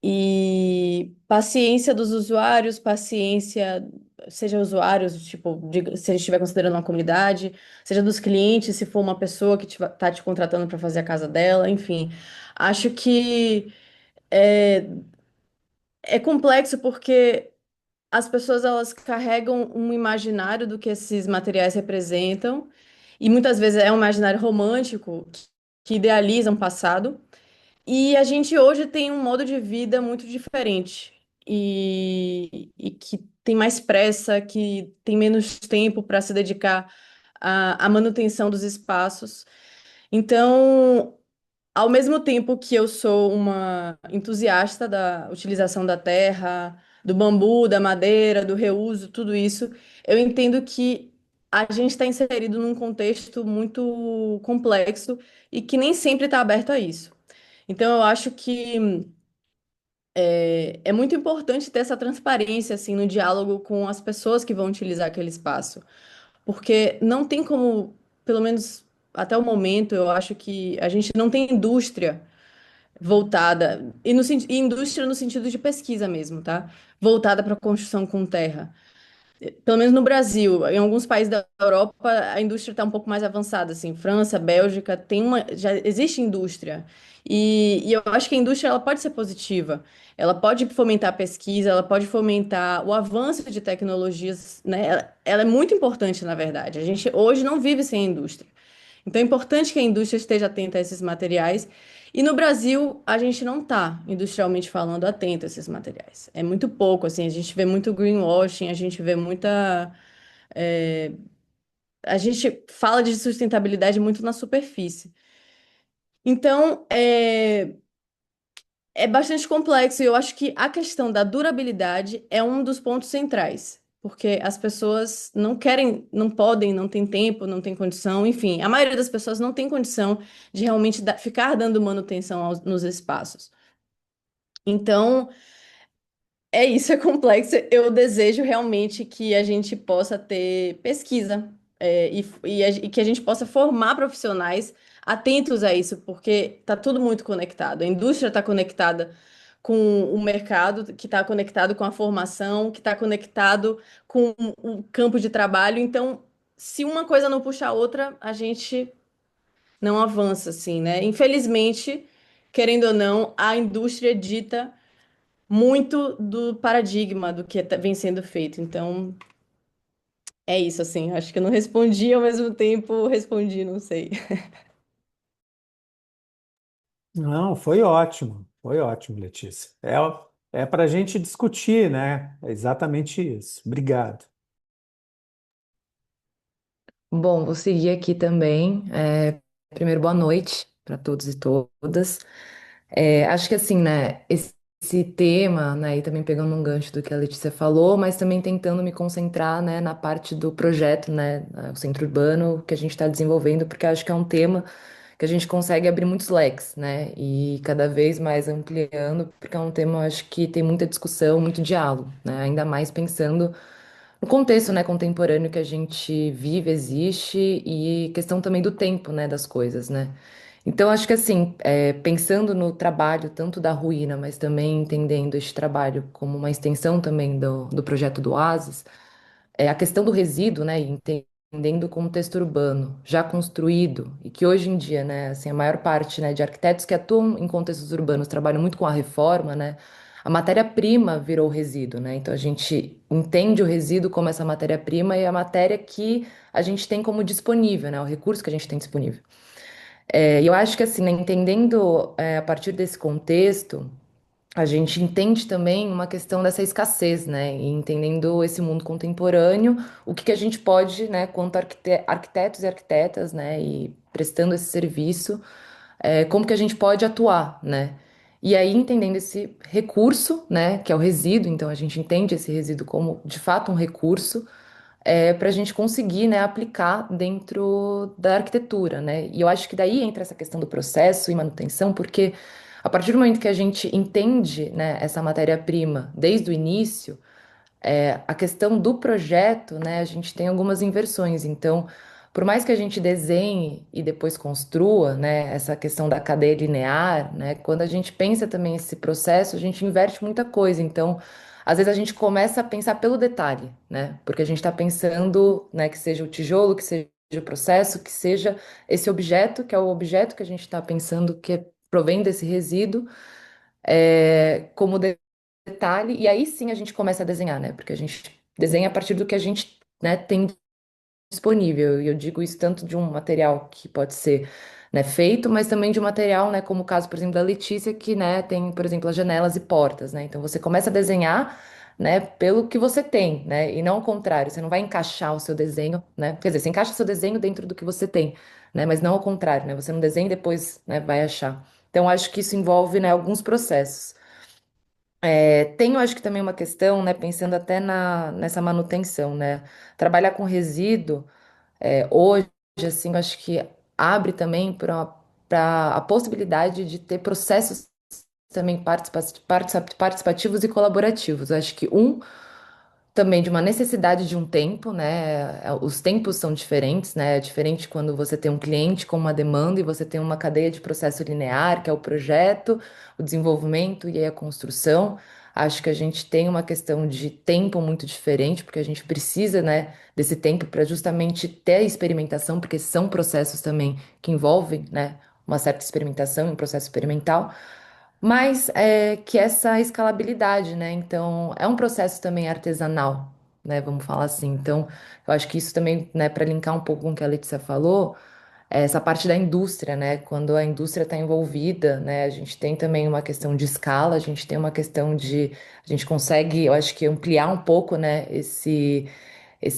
E paciência dos usuários, paciência, seja usuários, tipo, se a gente estiver considerando uma comunidade, seja dos clientes, se for uma pessoa que está te contratando para fazer a casa dela, enfim. Acho que é, é complexo porque as pessoas elas carregam um imaginário do que esses materiais representam, e muitas vezes é um imaginário romântico que idealiza um passado. E a gente hoje tem um modo de vida muito diferente e que tem mais pressa, que tem menos tempo para se dedicar à manutenção dos espaços. Então, ao mesmo tempo que eu sou uma entusiasta da utilização da terra, do bambu, da madeira, do reuso, tudo isso, eu entendo que a gente está inserido num contexto muito complexo e que nem sempre está aberto a isso. Então, eu acho que é muito importante ter essa transparência assim no diálogo com as pessoas que vão utilizar aquele espaço, porque não tem como, pelo menos até o momento, eu acho que a gente não tem indústria voltada, e indústria no sentido de pesquisa mesmo, tá? Voltada para construção com terra. Pelo menos no Brasil, em alguns países da Europa, a indústria está um pouco mais avançada, assim, França, Bélgica, já existe indústria. E eu acho que a indústria ela pode ser positiva. Ela pode fomentar a pesquisa, ela pode fomentar o avanço de tecnologias, né? Ela é muito importante, na verdade. A gente hoje não vive sem a indústria. Então é importante que a indústria esteja atenta a esses materiais. E no Brasil, a gente não está, industrialmente falando, atento a esses materiais. É muito pouco, assim, a gente vê muito greenwashing, a gente vê muita. é, A gente fala de sustentabilidade muito na superfície. Então, é bastante complexo e eu acho que a questão da durabilidade é um dos pontos centrais, porque as pessoas não querem, não podem, não têm tempo, não têm condição, enfim, a maioria das pessoas não tem condição de realmente ficar dando manutenção nos espaços. Então, é isso, é complexo. Eu desejo realmente que a gente possa ter pesquisa, e que a gente possa formar profissionais atentos a isso, porque está tudo muito conectado. A indústria está conectada com o mercado, que está conectado com a formação, que está conectado com o campo de trabalho. Então, se uma coisa não puxa a outra, a gente não avança, assim, né? Infelizmente, querendo ou não, a indústria dita muito do paradigma do que vem sendo feito. Então, É isso, assim, acho que eu não respondi ao mesmo tempo, respondi, não sei. Não, foi ótimo, Letícia. É para a gente discutir, né? É exatamente isso. Obrigado. Bom, vou seguir aqui também. Primeiro, boa noite para todos e todas. Acho que assim, né, esse tema, né, e também pegando um gancho do que a Letícia falou, mas também tentando me concentrar, né, na parte do projeto, né, o centro urbano que a gente está desenvolvendo, porque acho que é um tema que a gente consegue abrir muitos leques, né, e cada vez mais ampliando, porque é um tema, eu acho que tem muita discussão, muito diálogo, né, ainda mais pensando no contexto, né, contemporâneo que a gente vive, existe, e questão também do tempo, né, das coisas, né. Então, acho que assim, pensando no trabalho tanto da Ruína, mas também entendendo este trabalho como uma extensão também do projeto do Oasis, a questão do resíduo, né, e entendendo o contexto urbano já construído e que hoje em dia, né, assim, a maior parte, né, de arquitetos que atuam em contextos urbanos trabalham muito com a reforma, né, a matéria-prima virou o resíduo, né, então a gente entende o resíduo como essa matéria-prima e a matéria que a gente tem como disponível, né, o recurso que a gente tem disponível. E eu acho que assim, né, entendendo a partir desse contexto a gente entende também uma questão dessa escassez, né? E entendendo esse mundo contemporâneo, o que que a gente pode, né, quanto arquitetos e arquitetas, né, e prestando esse serviço, como que a gente pode atuar, né? E aí, entendendo esse recurso, né, que é o resíduo, então a gente entende esse resíduo como de fato um recurso, para a gente conseguir, né, aplicar dentro da arquitetura, né? E eu acho que daí entra essa questão do processo e manutenção, porque a partir do momento que a gente entende, né, essa matéria-prima desde o início, a questão do projeto, né, a gente tem algumas inversões. Então, por mais que a gente desenhe e depois construa, né, essa questão da cadeia linear, né, quando a gente pensa também esse processo, a gente inverte muita coisa. Então, às vezes a gente começa a pensar pelo detalhe, né, porque a gente está pensando, né, que seja o tijolo, que seja o processo, que seja esse objeto, que é o objeto que a gente está pensando provém desse resíduo, como detalhe, e aí sim a gente começa a desenhar, né? Porque a gente desenha a partir do que a gente, né, tem disponível. E eu digo isso tanto de um material que pode ser, né, feito, mas também de um material, né, como o caso, por exemplo, da Letícia, que, né, tem, por exemplo, as janelas e portas, né? Então você começa a desenhar, né, pelo que você tem, né? E não ao contrário, você não vai encaixar o seu desenho, né? Quer dizer, você encaixa o seu desenho dentro do que você tem, né? Mas não ao contrário, né? Você não desenha e depois, né, vai achar. Então, acho que isso envolve, né, alguns processos. Tenho, acho que também uma questão, né, pensando até nessa manutenção, né? Trabalhar com resíduo, hoje, assim, eu acho que abre também para a possibilidade de ter processos também participativos e colaborativos. Eu acho que também de uma necessidade de um tempo, né? Os tempos são diferentes, né? É diferente quando você tem um cliente com uma demanda e você tem uma cadeia de processo linear, que é o projeto, o desenvolvimento e aí a construção. Acho que a gente tem uma questão de tempo muito diferente, porque a gente precisa, né, desse tempo para justamente ter a experimentação, porque são processos também que envolvem, né, uma certa experimentação, um processo experimental. Mas que essa escalabilidade, né? Então, é um processo também artesanal, né? Vamos falar assim. Então, eu acho que isso também, né, para linkar um pouco com o que a Letícia falou, é essa parte da indústria, né? Quando a indústria está envolvida, né? A gente tem também uma questão de escala, a gente tem uma questão de. A gente consegue, eu acho que ampliar um pouco, né, esse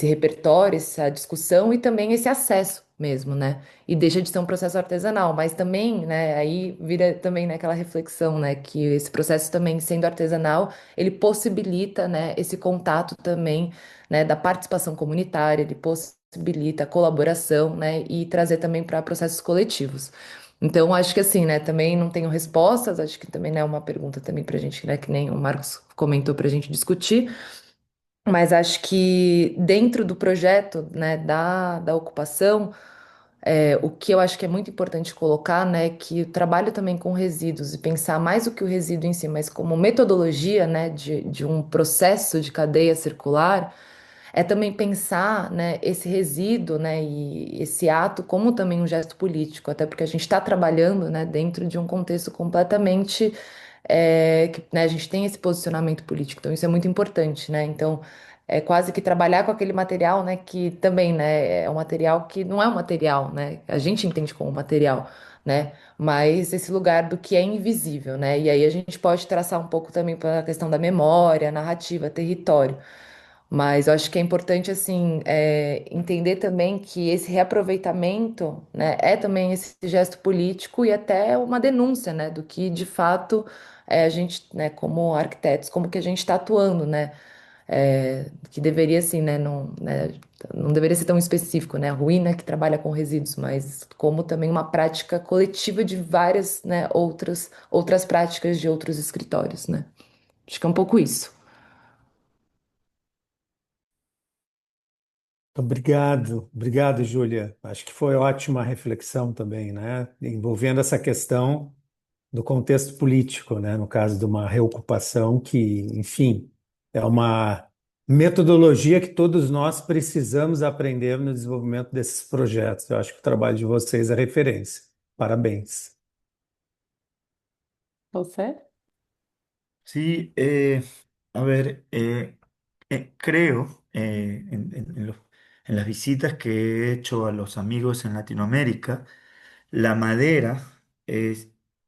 repertório, essa discussão e também esse acesso mesmo, né? E deixa de ser um processo artesanal, mas também, né, aí vira também, né, aquela reflexão, né, que esse processo também sendo artesanal, ele possibilita, né, esse contato também, né, da participação comunitária, ele possibilita a colaboração, né, e trazer também para processos coletivos. Então, acho que assim, né, também não tenho respostas, acho que também, né, é uma pergunta também para a gente, né, que nem o Marcos comentou para a gente discutir, mas acho que dentro do projeto, né, da ocupação, o que eu acho que é muito importante colocar, né, que o trabalho também com resíduos e pensar mais do que o resíduo em si, mas como metodologia, né, de um processo de cadeia circular, é também pensar, né, esse resíduo, né, e esse ato como também um gesto político, até porque a gente está trabalhando, né, dentro de um contexto completamente que, né, a gente tem esse posicionamento político, então isso é muito importante, né? Então, é quase que trabalhar com aquele material, né, que também, né, é um material que não é um material, né, a gente entende como material, né, mas esse lugar do que é invisível, né, e aí a gente pode traçar um pouco também para a questão da memória, narrativa, território. Mas eu acho que é importante, assim, entender também que esse reaproveitamento, né, é também esse gesto político e até uma denúncia, né, do que, de fato, a gente, né, como arquitetos, como que a gente está atuando, né, que deveria, assim, né, não deveria ser tão específico, né, a ruína que trabalha com resíduos, mas como também uma prática coletiva de várias, né, outras práticas de outros escritórios, né. Acho que é um pouco isso. Obrigado, obrigado, Júlia. Acho que foi ótima reflexão também, né? Envolvendo essa questão do contexto político, né? No caso de uma reocupação que, enfim, é uma metodologia que todos nós precisamos aprender no desenvolvimento desses projetos. Eu acho que o trabalho de vocês é referência. Parabéns. Você? Sí, a ver, creo en las visitas que he hecho a los amigos en Latinoamérica, la madera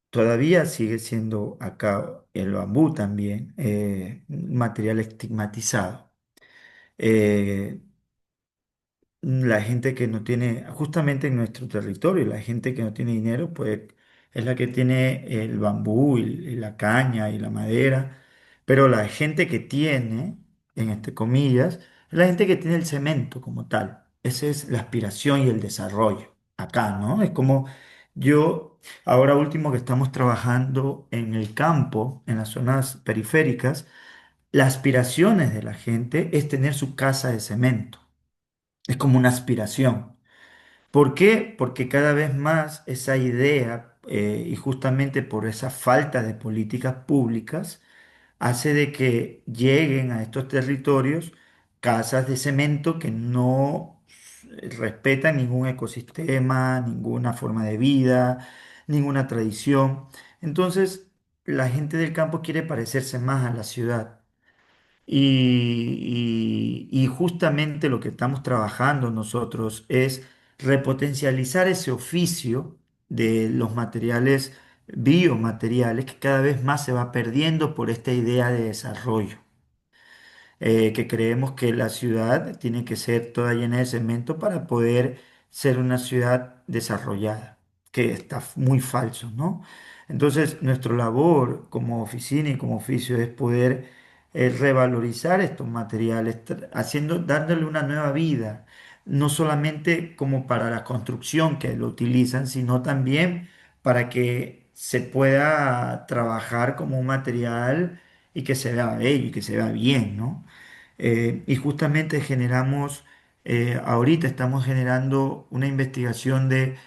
todavía sigue siendo acá, el bambú también, un material estigmatizado. Eh, la gente que no tiene, justamente en nuestro territorio, la gente que no tiene dinero, pues es la que tiene el bambú y la caña y la madera, pero la gente que tiene, en este comillas, es la gente que tiene el cemento como tal. Esa es la aspiración y el desarrollo acá, ¿no? Es como yo, ahora último que estamos trabajando en el campo, en las zonas periféricas, las aspiraciones de la gente es tener su casa de cemento. Es como una aspiración. ¿Por qué? Porque cada vez más esa idea, y justamente por esa falta de políticas públicas, hace de que lleguen a estos territorios casas de cemento que no respetan ningún ecosistema, ninguna forma de vida, ninguna tradición. Entonces, la gente del campo quiere parecerse más a la ciudad. Y justamente lo que estamos trabajando nosotros es repotencializar ese oficio de los materiales biomateriales que cada vez más se va perdiendo por esta idea de desarrollo, que creemos que la ciudad tiene que ser toda llena de cemento para poder ser una ciudad desarrollada, que está muy falso, ¿no? Entonces, nuestra labor como oficina y como oficio es poder revalorizar estos materiales, dándole una nueva vida, no solamente como para la construcción que lo utilizan, sino también para que se pueda trabajar como un material y que se vea bello y que se vea bien, ¿no? Y justamente ahorita estamos generando una investigación de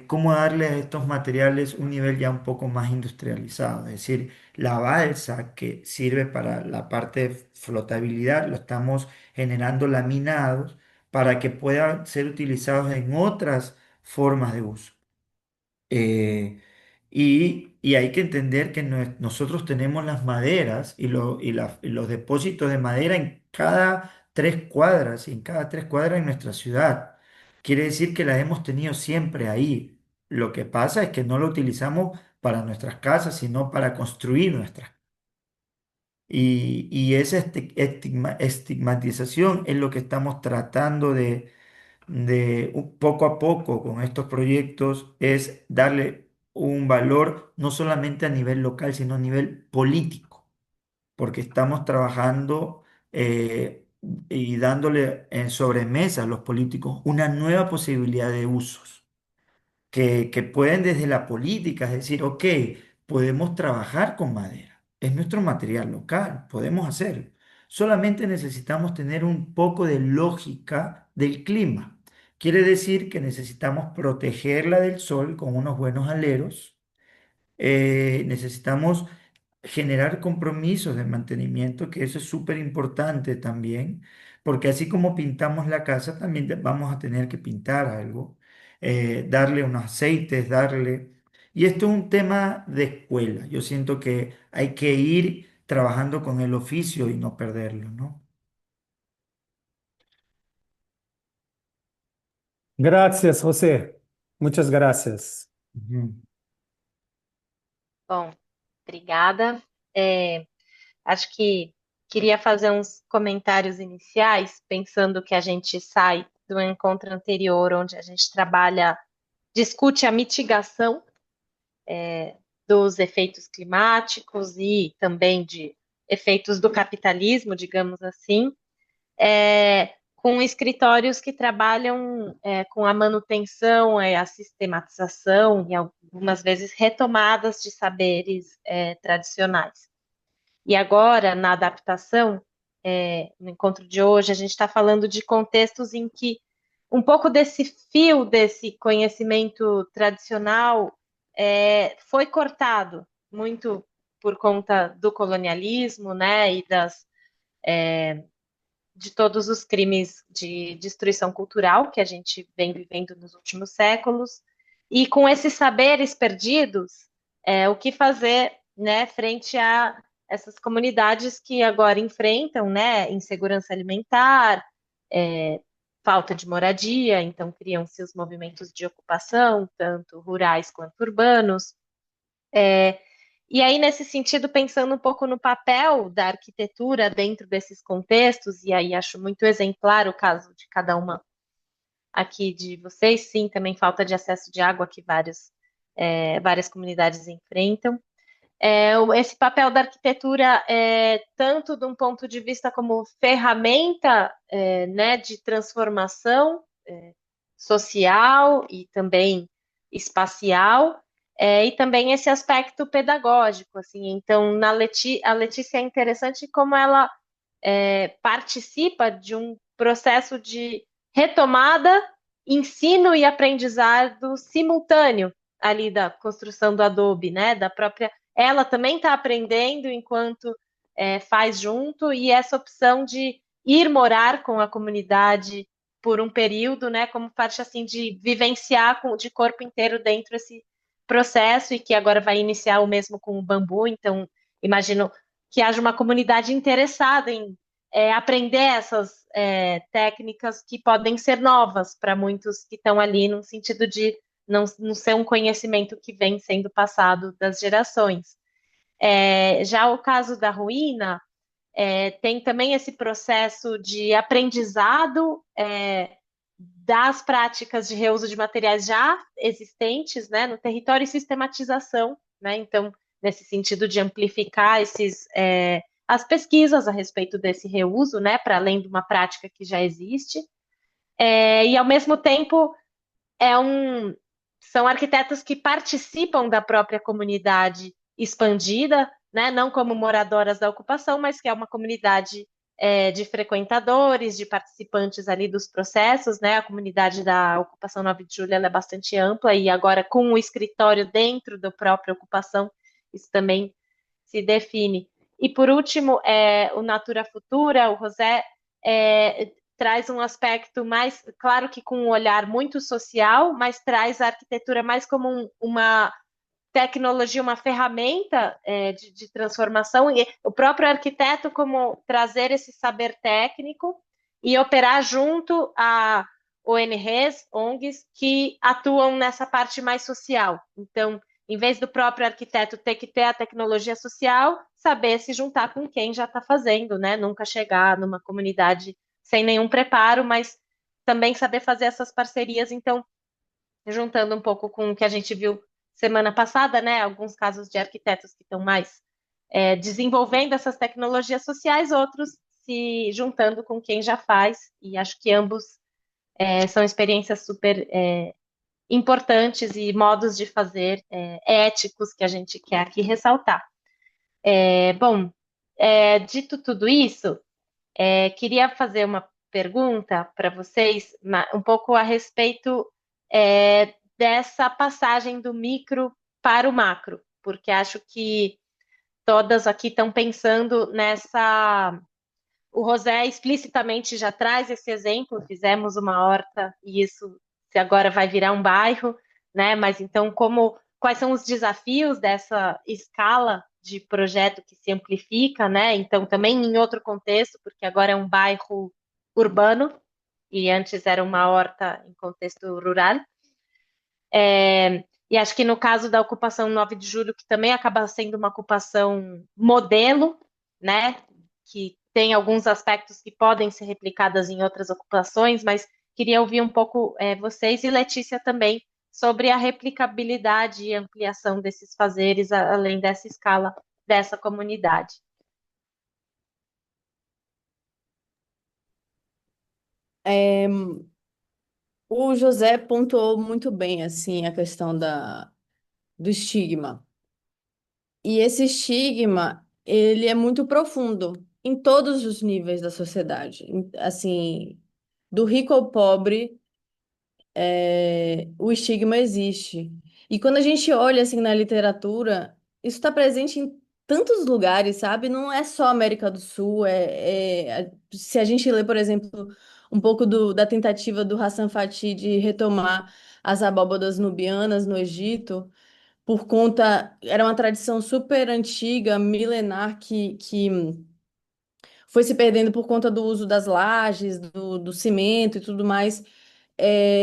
cómo darle a estos materiales un nivel ya un poco más industrializado. Es decir, la balsa que sirve para la parte de flotabilidad, lo estamos generando laminados para que puedan ser utilizados en otras formas de uso. Eh, y hay que entender que nosotros tenemos las maderas y los depósitos de madera en cada 3 cuadras y en cada 3 cuadras en nuestra ciudad. Quiere decir que las hemos tenido siempre ahí. Lo que pasa es que no lo utilizamos para nuestras casas, sino para construir nuestras. Y esa estigmatización es lo que estamos tratando de poco a poco con estos proyectos es darle un valor no solamente a nivel local, sino a nivel político, porque estamos trabajando y dándole en sobremesa a los políticos una nueva posibilidad de usos que pueden desde la política, es decir, ok, podemos trabajar con madera, es nuestro material local, podemos hacerlo. Solamente necesitamos tener un poco de lógica del clima. Quiere decir que necesitamos protegerla del sol con unos buenos aleros, necesitamos generar compromisos de mantenimiento, que eso es súper importante también, porque así como pintamos la casa, también vamos a tener que pintar algo, darle unos aceites, darle... Y esto es un tema de escuela. Yo siento que hay que ir trabajando con el oficio y no perderlo, ¿no? Gracias, José. Muchas gracias. Ujú. Bom, obrigada. É, acho que queria fazer uns comentários iniciais, pensando que a gente sai do encontro anterior, onde a gente trabalha, discute a mitigação dos efeitos climáticos e também de efeitos do capitalismo, digamos assim, com escritórios que trabalham com a manutenção, a sistematização e algumas vezes retomadas de saberes tradicionais. E agora, na adaptação, no encontro de hoje, a gente está falando de contextos em que um pouco desse fio, desse conhecimento tradicional, foi cortado, muito por conta do colonialismo, né, e de todos os crimes de destruição cultural que a gente vem vivendo nos últimos séculos. E com esses saberes perdidos, o que fazer, né, frente a essas comunidades que agora enfrentam, né, insegurança alimentar, falta de moradia, então criam-se os movimentos de ocupação, tanto rurais quanto urbanos. E aí, nesse sentido, pensando um pouco no papel da arquitetura dentro desses contextos, e aí acho muito exemplar o caso de cada uma aqui de vocês, sim, também falta de acesso de água que várias comunidades enfrentam. Esse papel da arquitetura, tanto de um ponto de vista como ferramenta né, de transformação social e também espacial, e também esse aspecto pedagógico. Assim. Então, a Letícia é interessante como ela participa de um processo de retomada, ensino e aprendizado simultâneo ali da construção do Adobe, né? Da própria. Ela também está aprendendo enquanto faz junto, e essa opção de ir morar com a comunidade por um período, né? Como parte assim de vivenciar de corpo inteiro dentro desse processo, e que agora vai iniciar o mesmo com o bambu. Então, imagino que haja uma comunidade interessada em aprender essas técnicas que podem ser novas para muitos que estão ali, no sentido de não ser um conhecimento que vem sendo passado das gerações. Já o caso da ruína tem também esse processo de aprendizado das práticas de reuso de materiais já existentes, né, no território e sistematização, né, então, nesse sentido de amplificar as pesquisas a respeito desse reuso, né, para além de uma prática que já existe, e ao mesmo tempo são arquitetos que participam da própria comunidade expandida, né, não como moradoras da ocupação, mas que é uma comunidade de frequentadores, de participantes ali dos processos, né? A comunidade da ocupação 9 de julho ela é bastante ampla, e agora com o escritório dentro da própria ocupação, isso também se define. E por último, o Natura Futura, o José, traz um aspecto mais, claro que com um olhar muito social, mas traz a arquitetura mais como uma tecnologia, uma ferramenta de transformação, e o próprio arquiteto como trazer esse saber técnico e operar junto a ONGs, ONGs, que atuam nessa parte mais social. Então, em vez do próprio arquiteto ter que ter a tecnologia social, saber se juntar com quem já está fazendo, né? Nunca chegar numa comunidade sem nenhum preparo, mas também saber fazer essas parcerias. Então, juntando um pouco com o que a gente viu semana passada, né? Alguns casos de arquitetos que estão mais desenvolvendo essas tecnologias sociais, outros se juntando com quem já faz, e acho que ambos são experiências super importantes e modos de fazer éticos que a gente quer aqui ressaltar. Bom, dito tudo isso, queria fazer uma pergunta para vocês, um pouco a respeito dessa passagem do micro para o macro, porque acho que todas aqui estão pensando nessa. O José explicitamente já traz esse exemplo, fizemos uma horta e isso se agora vai virar um bairro, né? Mas então, quais são os desafios dessa escala de projeto que se amplifica, né? Então, também em outro contexto, porque agora é um bairro urbano, e antes era uma horta em contexto rural. E acho que no caso da ocupação 9 de julho, que também acaba sendo uma ocupação modelo, né? Que tem alguns aspectos que podem ser replicadas em outras ocupações, mas queria ouvir um pouco vocês e Letícia também sobre a replicabilidade e ampliação desses fazeres além dessa escala dessa comunidade. É, o José pontuou muito bem assim a questão do estigma. E esse estigma, ele é muito profundo em todos os níveis da sociedade. Assim, do rico ao pobre, o estigma existe. E quando a gente olha assim na literatura, isso está presente em tantos lugares, sabe? Não é só América do Sul. Se a gente lê, por exemplo, um pouco da tentativa do Hassan Fathy de retomar as abóbadas nubianas no Egito, por conta, era uma tradição super antiga, milenar, que foi se perdendo por conta do uso das lajes, do cimento e tudo mais.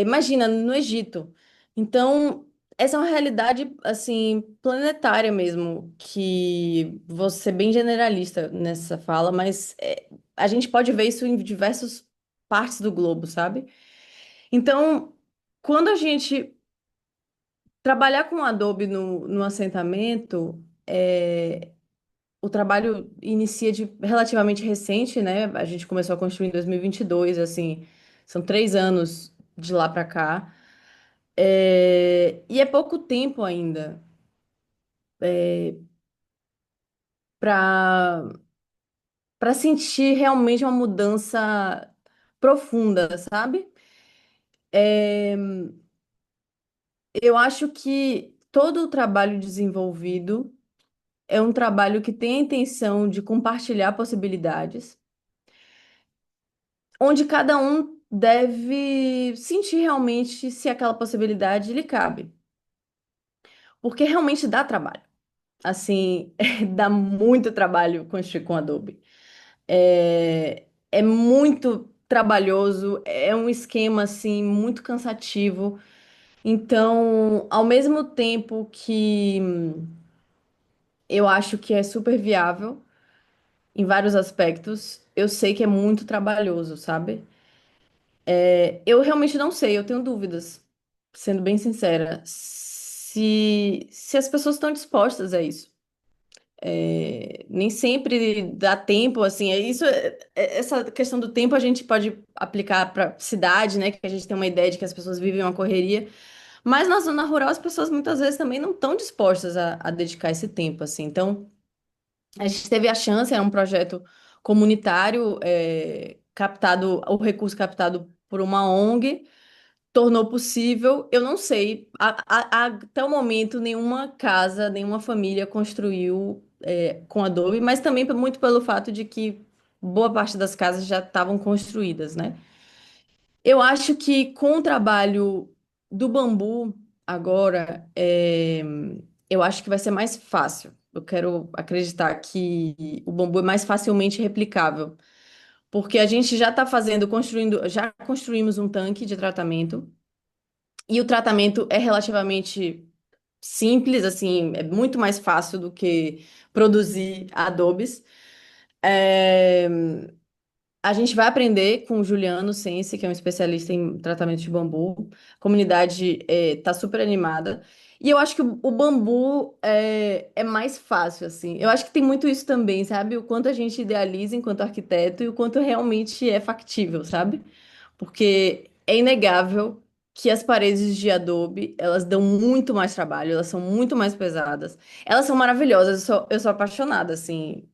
Imagina, no Egito. Então, essa é uma realidade, assim, planetária mesmo, que vou ser bem generalista nessa fala, mas a gente pode ver isso em diversas partes do globo, sabe? Então, quando a gente trabalhar com Adobe no assentamento, o trabalho inicia de relativamente recente, né? A gente começou a construir em 2022, assim, são 3 anos de lá para cá. E é pouco tempo ainda para sentir realmente uma mudança profunda, sabe? É, eu acho que todo o trabalho desenvolvido é um trabalho que tem a intenção de compartilhar possibilidades, onde cada um deve sentir realmente se aquela possibilidade lhe cabe. Porque realmente dá trabalho. Assim, dá muito trabalho construir com Adobe. É muito trabalhoso, é um esquema assim muito cansativo. Então, ao mesmo tempo que eu acho que é super viável em vários aspectos, eu sei que é muito trabalhoso, sabe? Eu realmente não sei, eu tenho dúvidas, sendo bem sincera, se as pessoas estão dispostas a isso. Nem sempre dá tempo, assim, essa questão do tempo a gente pode aplicar para cidade, né, que a gente tem uma ideia de que as pessoas vivem uma correria, mas na zona rural as pessoas muitas vezes também não estão dispostas a dedicar esse tempo, assim. Então, a gente teve a chance, era um projeto comunitário, captado, o recurso captado por uma ONG, tornou possível. Eu não sei, até o momento, nenhuma casa, nenhuma família construiu com Adobe, mas também muito pelo fato de que boa parte das casas já estavam construídas, né? Eu acho que com o trabalho do bambu agora, eu acho que vai ser mais fácil. Eu quero acreditar que o bambu é mais facilmente replicável, porque a gente já está construindo, já construímos um tanque de tratamento. E o tratamento é relativamente simples, assim, é muito mais fácil do que produzir adobes. É, a gente vai aprender com o Juliano Sense, que é um especialista em tratamento de bambu. A comunidade está super animada. E eu acho que o bambu é mais fácil, assim. Eu acho que tem muito isso também, sabe? O quanto a gente idealiza enquanto arquiteto e o quanto realmente é factível, sabe? Porque é inegável que as paredes de Adobe, elas dão muito mais trabalho, elas são muito mais pesadas. Elas são maravilhosas, eu sou apaixonada, assim.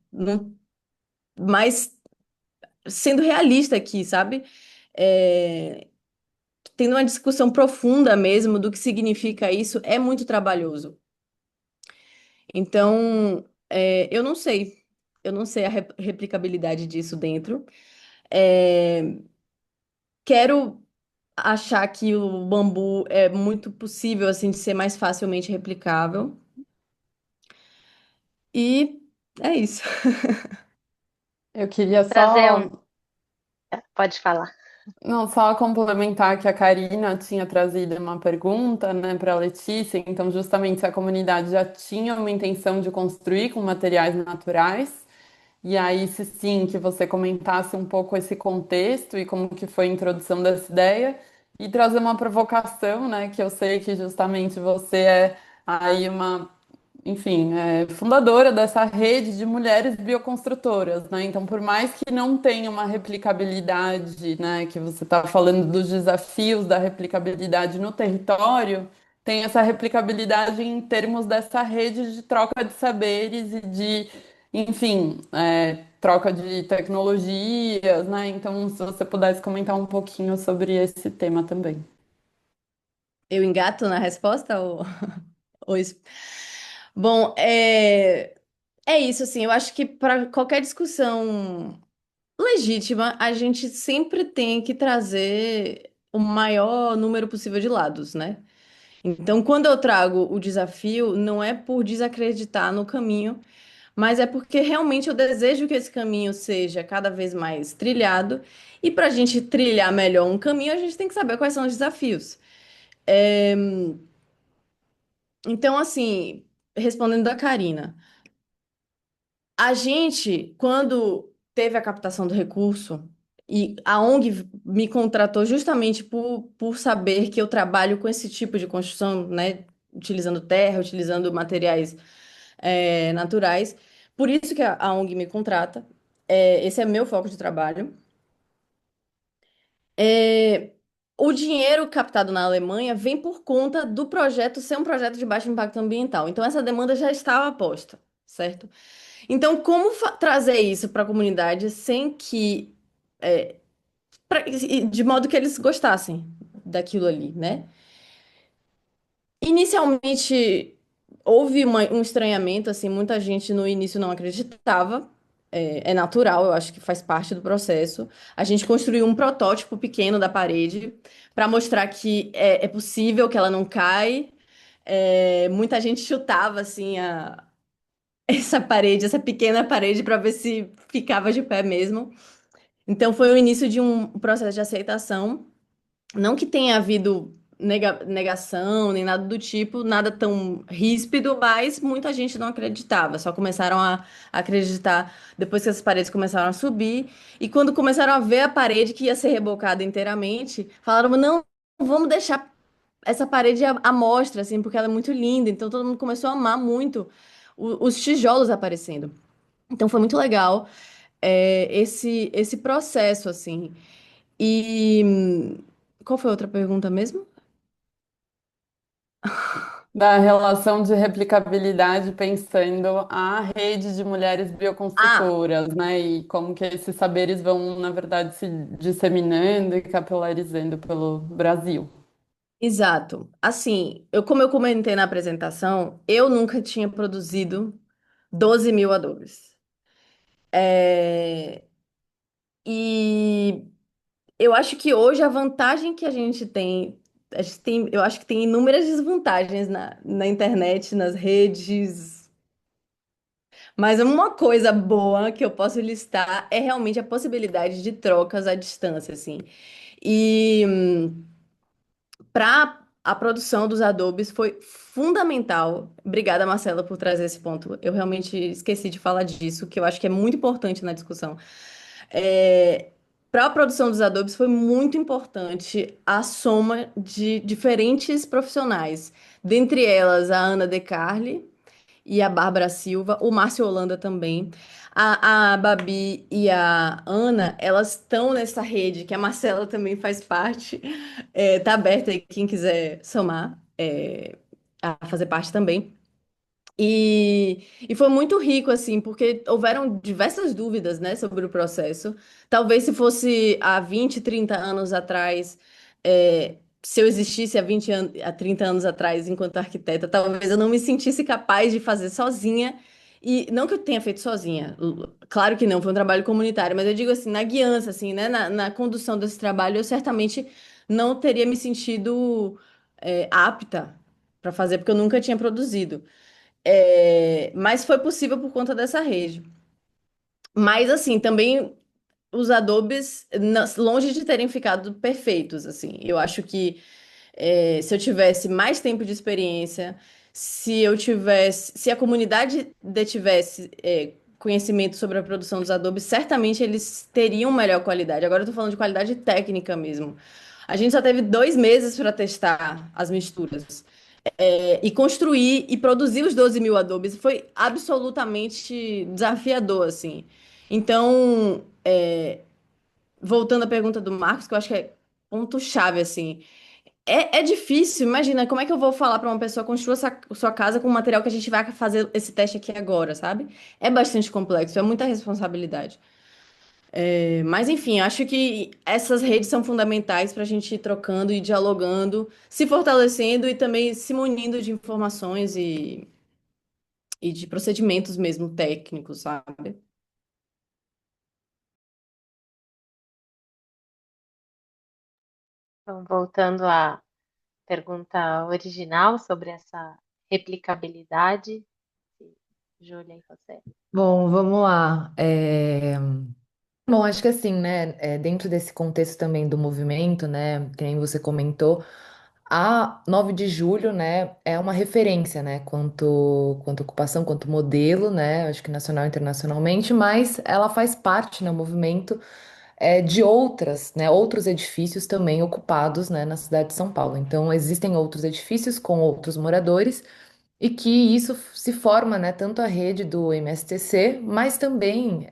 Mas sendo realista aqui, sabe? É, tendo uma discussão profunda mesmo do que significa isso, é muito trabalhoso. Então, eu não sei. Eu não sei a replicabilidade disso dentro. É, quero achar que o bambu é muito possível assim de ser mais facilmente replicável. E é isso. Eu queria Trazer só Pode falar. Não, só complementar que a Karina tinha trazido uma pergunta, né, para a Letícia. Então, justamente, se a comunidade já tinha uma intenção de construir com materiais naturais, e aí, se sim, que você comentasse um pouco esse contexto e como que foi a introdução dessa ideia, e trazer uma provocação, né, que eu sei que justamente você é aí uma, enfim, fundadora dessa rede de mulheres bioconstrutoras, né? Então, por mais que não tenha uma replicabilidade, né, que você está falando dos desafios da replicabilidade no território, tem essa replicabilidade em termos dessa rede de troca de saberes e de, enfim, troca de tecnologias, né? Então, se você pudesse comentar um pouquinho sobre esse tema também. Eu engato na resposta ou... Bom, é isso, assim, eu acho que para qualquer discussão legítima, a gente sempre tem que trazer o maior número possível de lados, né? Então, quando eu trago o desafio, não é por desacreditar no caminho, mas é porque realmente eu desejo que esse caminho seja cada vez mais trilhado, e para a gente trilhar melhor um caminho, a gente tem que saber quais são os desafios. É, Então, assim, respondendo a Karina. A gente, quando teve a captação do recurso, e a ONG me contratou justamente por saber que eu trabalho com esse tipo de construção, né? Utilizando terra, utilizando materiais naturais. Por isso que a ONG me contrata. Esse é meu foco de trabalho. É, o dinheiro captado na Alemanha vem por conta do projeto ser um projeto de baixo impacto ambiental. Então, essa demanda já estava posta, certo? Então, como trazer isso para a comunidade sem que, de modo que eles gostassem daquilo ali, né? Inicialmente, houve um estranhamento, assim, muita gente no início não acreditava. É natural, eu acho que faz parte do processo. A gente construiu um protótipo pequeno da parede para mostrar que é possível, que ela não cai. Muita gente chutava, assim, essa parede, essa pequena parede, para ver se ficava de pé mesmo. Então, foi o início de um processo de aceitação. Não que tenha havido negação, nem nada do tipo, nada tão ríspido, mas muita gente não acreditava. Só começaram a acreditar depois que as paredes começaram a subir. E quando começaram a ver a parede que ia ser rebocada inteiramente, falaram: não, vamos deixar essa parede à mostra, assim, porque ela é muito linda. Então, todo mundo começou a amar muito os tijolos aparecendo. Então, foi muito legal esse processo, assim. E qual foi a outra pergunta mesmo? Da relação de replicabilidade pensando a rede de mulheres Ah, bioconstrutoras, né? E como que esses saberes vão, na verdade, se disseminando e capilarizando pelo Brasil. exato. Assim, como eu comentei na apresentação, eu nunca tinha produzido 12 mil adobes. É, E eu acho que hoje a vantagem que a gente tem, eu acho que tem inúmeras desvantagens na internet, nas redes. Mas uma coisa boa que eu posso listar é realmente a possibilidade de trocas à distância, assim. E para a produção dos adobes foi fundamental. Obrigada, Marcela, por trazer esse ponto. Eu realmente esqueci de falar disso, que eu acho que é muito importante na discussão. Para a produção dos adobes foi muito importante a soma de diferentes profissionais, dentre elas a Ana De Carli e a Bárbara Silva, o Márcio Holanda também. A Babi e a Ana, elas estão nessa rede, que a Marcela também faz parte. Tá aberta aí quem quiser somar, a fazer parte também. E foi muito rico, assim, porque houveram diversas dúvidas, né, sobre o processo. Talvez se fosse há 20, 30 anos atrás, se eu existisse há 30 anos atrás enquanto arquiteta, talvez eu não me sentisse capaz de fazer sozinha. E não que eu tenha feito sozinha, claro que não, foi um trabalho comunitário, mas eu digo assim, na guiança, assim, né, na condução desse trabalho, eu certamente não teria me sentido, apta para fazer, porque eu nunca tinha produzido. Mas foi possível por conta dessa rede. Mas, assim, também os adobes, longe de terem ficado perfeitos, assim. Eu acho que se eu tivesse mais tempo de experiência, se a comunidade detivesse conhecimento sobre a produção dos adobes, certamente eles teriam melhor qualidade. Agora eu tô falando de qualidade técnica mesmo. A gente só teve 2 meses para testar as misturas. E construir e produzir os 12 mil adobes foi absolutamente desafiador, assim. Então, voltando à pergunta do Marcos, que eu acho que é ponto-chave, assim. É difícil, imagina, como é que eu vou falar para uma pessoa construa sua casa com o material que a gente vai fazer esse teste aqui agora, sabe? É bastante complexo, é muita responsabilidade. Mas enfim, acho que essas redes são fundamentais para a gente ir trocando e dialogando, se fortalecendo e também se munindo de informações e de procedimentos mesmo técnicos, sabe? Então, voltando à pergunta original sobre essa replicabilidade, Júlia, e você? Bom, vamos lá. Bom, acho que assim, né, dentro desse contexto também do movimento, né, que nem você comentou, a 9 de julho, né, é uma referência, né, quanto ocupação, quanto modelo, né, acho que nacional e internacionalmente, mas ela faz parte, né, o movimento de outras, né, outros edifícios também ocupados, né, na cidade de São Paulo. Então, existem outros edifícios com outros moradores e que isso se forma, né, tanto a rede do MSTC, mas também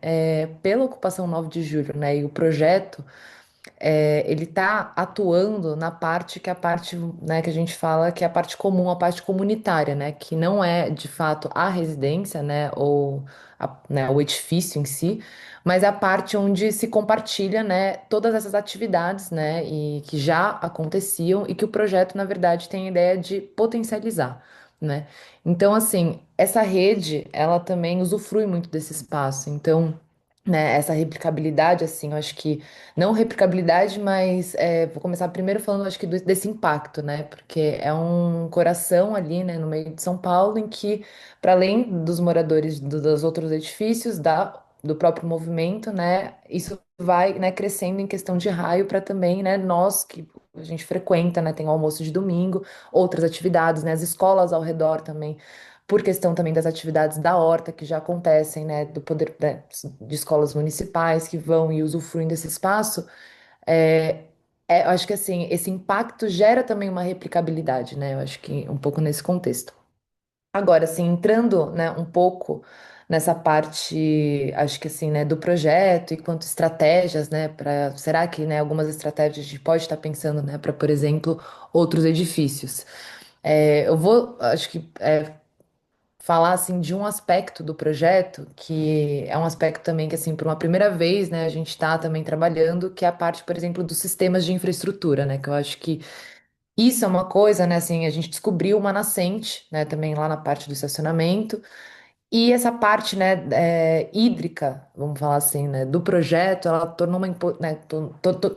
pela ocupação 9 de julho, né, e o projeto ele está atuando na parte que é a parte, né, que a gente fala que é a parte comum, a parte comunitária, né, que não é de fato a residência, né, ou né, o edifício em si, mas é a parte onde se compartilha, né, todas essas atividades, né, e que já aconteciam e que o projeto, na verdade, tem a ideia de potencializar, né. Então, assim, essa rede, ela também usufrui muito desse espaço. Então, né, essa replicabilidade, assim, eu acho que não replicabilidade, mas vou começar primeiro falando, acho que desse impacto, né? Porque é um coração ali, né, no meio de São Paulo, em que, para além dos moradores dos outros edifícios, do próprio movimento, né, isso vai, né, crescendo em questão de raio para também, né, nós que a gente frequenta, né, tem o almoço de domingo, outras atividades, né, as escolas ao redor também por questão também das atividades da horta que já acontecem, né, do poder, né, de escolas municipais que vão e usufruem desse espaço, é, eu acho que assim, esse impacto gera também uma replicabilidade, né? Eu acho que um pouco nesse contexto. Agora, assim, entrando, né, um pouco nessa parte, acho que assim, né, do projeto e quanto estratégias, né, para, será que, né, algumas estratégias a gente pode estar pensando, né, para, por exemplo, outros edifícios. Eu vou, acho que falar assim de um aspecto do projeto que é um aspecto também que assim por uma primeira vez, né, a gente está também trabalhando, que é a parte, por exemplo, dos sistemas de infraestrutura, né, que eu acho que isso é uma coisa, né, assim, a gente descobriu uma nascente, né, também lá na parte do estacionamento e essa parte, né, hídrica, vamos falar assim, né, do projeto, ela tornou né,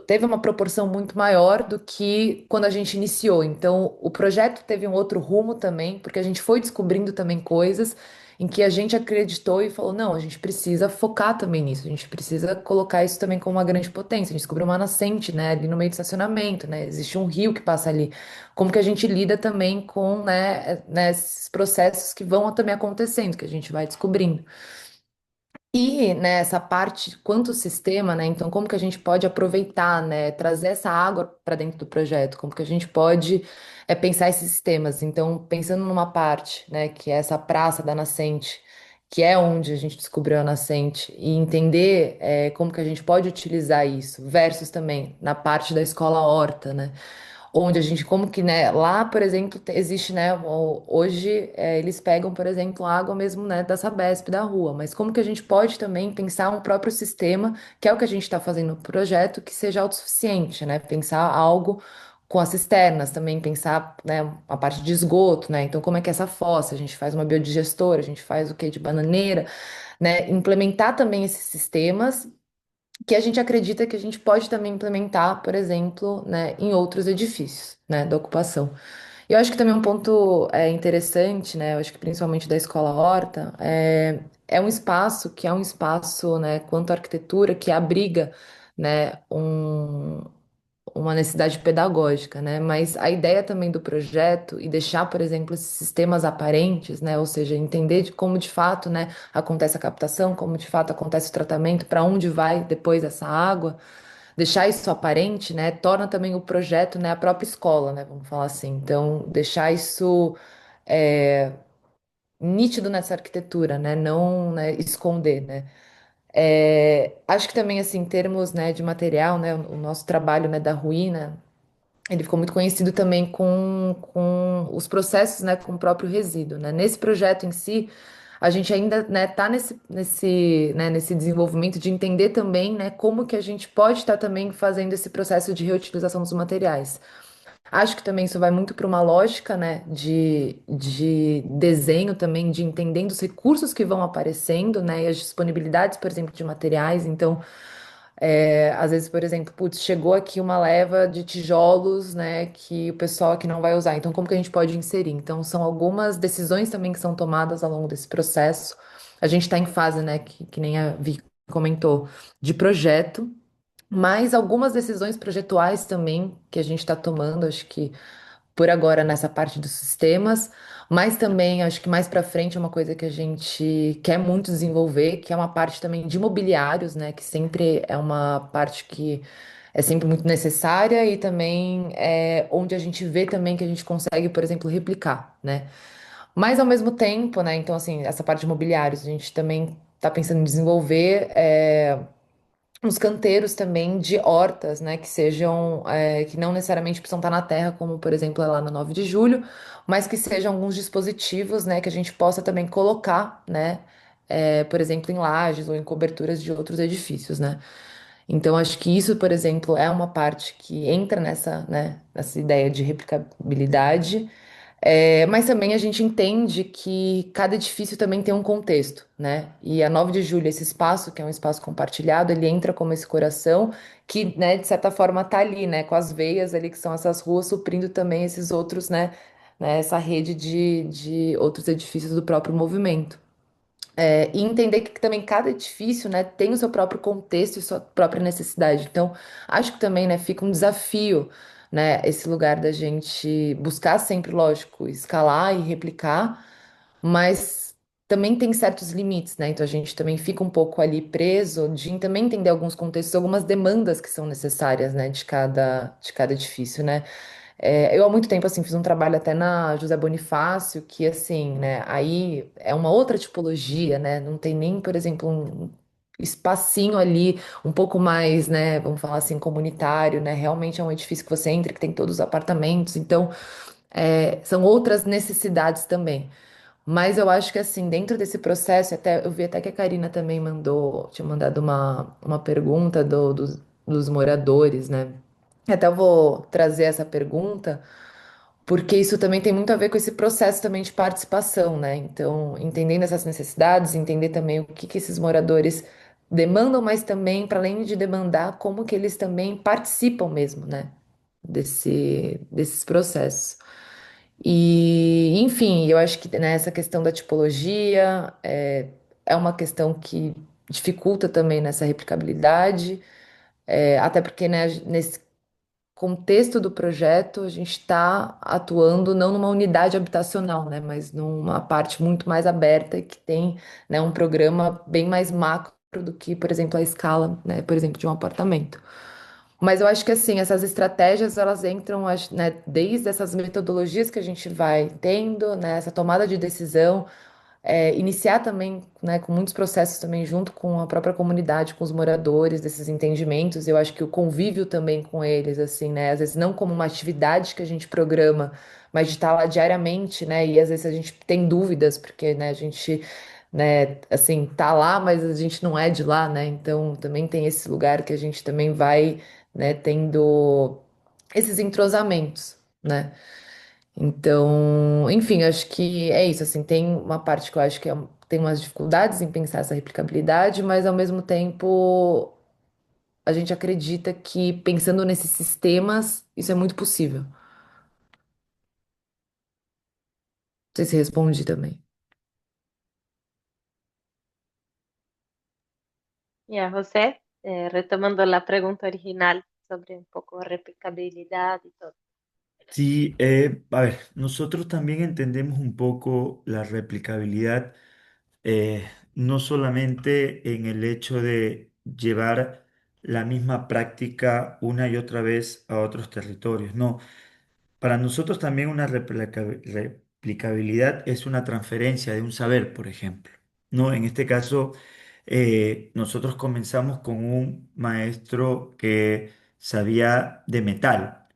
teve uma proporção muito maior do que quando a gente iniciou. Então, o projeto teve um outro rumo também, porque a gente foi descobrindo também coisas em que a gente acreditou e falou, não, a gente precisa focar também nisso, a gente precisa colocar isso também como uma grande potência. A gente descobriu uma nascente, né, ali no meio do estacionamento, né, existe um rio que passa ali. Como que a gente lida também com, né, esses processos que vão também acontecendo, que a gente vai descobrindo. E, né, essa parte quanto sistema, né, então como que a gente pode aproveitar, né, trazer essa água para dentro do projeto, como que a gente pode pensar esses sistemas. Então, pensando numa parte, né, que é essa praça da nascente, que é onde a gente descobriu a nascente, e entender como que a gente pode utilizar isso, versus também na parte da escola horta, né, onde a gente, como que, né, lá, por exemplo, existe, né, hoje eles pegam, por exemplo, água mesmo, né, da Sabesp da rua, mas como que a gente pode também pensar um próprio sistema, que é o que a gente está fazendo no projeto, que seja autossuficiente, né, pensar algo com as cisternas, também pensar, né, a parte de esgoto, né, então como é que é essa fossa, a gente faz uma biodigestora, a gente faz o que de bananeira, né, implementar também esses sistemas que a gente acredita que a gente pode também implementar, por exemplo, né, em outros edifícios, né, da ocupação. Eu acho que também um ponto interessante, né? Eu acho que principalmente da Escola Horta, é um espaço que é um espaço, né, quanto à arquitetura, que abriga, né, uma necessidade pedagógica, né? Mas a ideia também do projeto e deixar, por exemplo, esses sistemas aparentes, né? Ou seja, entender de como de fato, né, acontece a captação, como de fato acontece o tratamento, para onde vai depois essa água, deixar isso aparente, né, torna também o projeto, né, a própria escola, né? Vamos falar assim. Então, deixar isso é, nítido nessa arquitetura, né? Não, né, esconder, né? Acho que também, assim, em termos, né, de material, né, o nosso trabalho, né, da ruína, ele ficou muito conhecido também com os processos, né, com o próprio resíduo, né? Nesse projeto em si, a gente ainda, né, tá nesse desenvolvimento de entender também, né, como que a gente pode estar também fazendo esse processo de reutilização dos materiais. Acho que também isso vai muito para uma lógica, né, de desenho também, de entendendo os recursos que vão aparecendo, né, e as disponibilidades, por exemplo, de materiais. Então, às vezes, por exemplo, putz, chegou aqui uma leva de tijolos, né, que o pessoal aqui não vai usar. Então, como que a gente pode inserir? Então, são algumas decisões também que são tomadas ao longo desse processo. A gente está em fase, né, que nem a Vi comentou, de projeto, mas algumas decisões projetuais também que a gente está tomando, acho que por agora nessa parte dos sistemas, mas também acho que mais para frente é uma coisa que a gente quer muito desenvolver, que é uma parte também de mobiliários, né, que sempre é uma parte que é sempre muito necessária e também é onde a gente vê também que a gente consegue, por exemplo, replicar, né? Mas ao mesmo tempo, né, então assim, essa parte de mobiliários, a gente também está pensando em desenvolver uns canteiros também de hortas, né, que sejam, que não necessariamente precisam estar na terra, como por exemplo é lá no 9 de julho, mas que sejam alguns dispositivos, né, que a gente possa também colocar, né, por exemplo, em lajes ou em coberturas de outros edifícios, né. Então, acho que isso, por exemplo, é uma parte que entra nessa, né, nessa ideia de replicabilidade, mas também a gente entende que cada edifício também tem um contexto, né? E a 9 de julho, esse espaço, que é um espaço compartilhado, ele entra como esse coração que, né, de certa forma tá ali, né? Com as veias ali, que são essas ruas, suprindo também esses outros, essa rede de outros edifícios do próprio movimento. E entender que também cada edifício, né, tem o seu próprio contexto e sua própria necessidade. Então, acho que também, né, fica um desafio, né, esse lugar da gente buscar sempre, lógico, escalar e replicar, mas também tem certos limites, né? Então a gente também fica um pouco ali preso de também entender alguns contextos, algumas demandas que são necessárias, né, de cada edifício, né? Eu há muito tempo, assim, fiz um trabalho até na José Bonifácio, que, assim, né, aí é uma outra tipologia, né, não tem nem, por exemplo, um espacinho ali, um pouco mais, né, vamos falar assim, comunitário, né, realmente é um edifício que você entra, que tem todos os apartamentos, então, são outras necessidades também. Mas eu acho que, assim, dentro desse processo, até, eu vi até que a Karina também tinha mandado uma pergunta dos moradores, né, até eu vou trazer essa pergunta, porque isso também tem muito a ver com esse processo também de participação, né? Então, entendendo essas necessidades, entender também o que esses moradores demandam, mas também, para além de demandar, como que eles também participam mesmo, né? Desses processos. E, enfim, eu acho que nessa questão da tipologia é uma questão que dificulta também nessa replicabilidade, até porque, né, nesse contexto do projeto, a gente está atuando não numa unidade habitacional, né, mas numa parte muito mais aberta e que tem, né, um programa bem mais macro do que, por exemplo, a escala, né, por exemplo, de um apartamento. Mas eu acho que assim, essas estratégias elas entram, né, desde essas metodologias que a gente vai tendo, né, essa tomada de decisão, iniciar também, né, com muitos processos também junto com a própria comunidade, com os moradores, desses entendimentos. Eu acho que o convívio também com eles, assim, né, às vezes não como uma atividade que a gente programa, mas de estar lá diariamente, né, e às vezes a gente tem dúvidas, porque, né, a gente, né, assim, tá lá, mas a gente não é de lá, né, então também tem esse lugar que a gente também vai, né, tendo esses entrosamentos, né. Então, enfim, acho que é isso, assim, tem uma parte que eu acho que tem umas dificuldades em pensar essa replicabilidade, mas ao mesmo tempo a gente acredita que pensando nesses sistemas, isso é muito possível. sei se respondi também. Ya, José, retomando la pregunta original sobre un poco replicabilidad y todo. Sí, a ver, nosotros también entendemos un poco la replicabilidad, no solamente en el hecho de llevar la misma práctica una y otra vez a otros territorios, no. Para nosotros también una replicabilidad es una transferencia de un saber, por ejemplo. ¿No? En este caso, nosotros comenzamos con un maestro que sabía de metal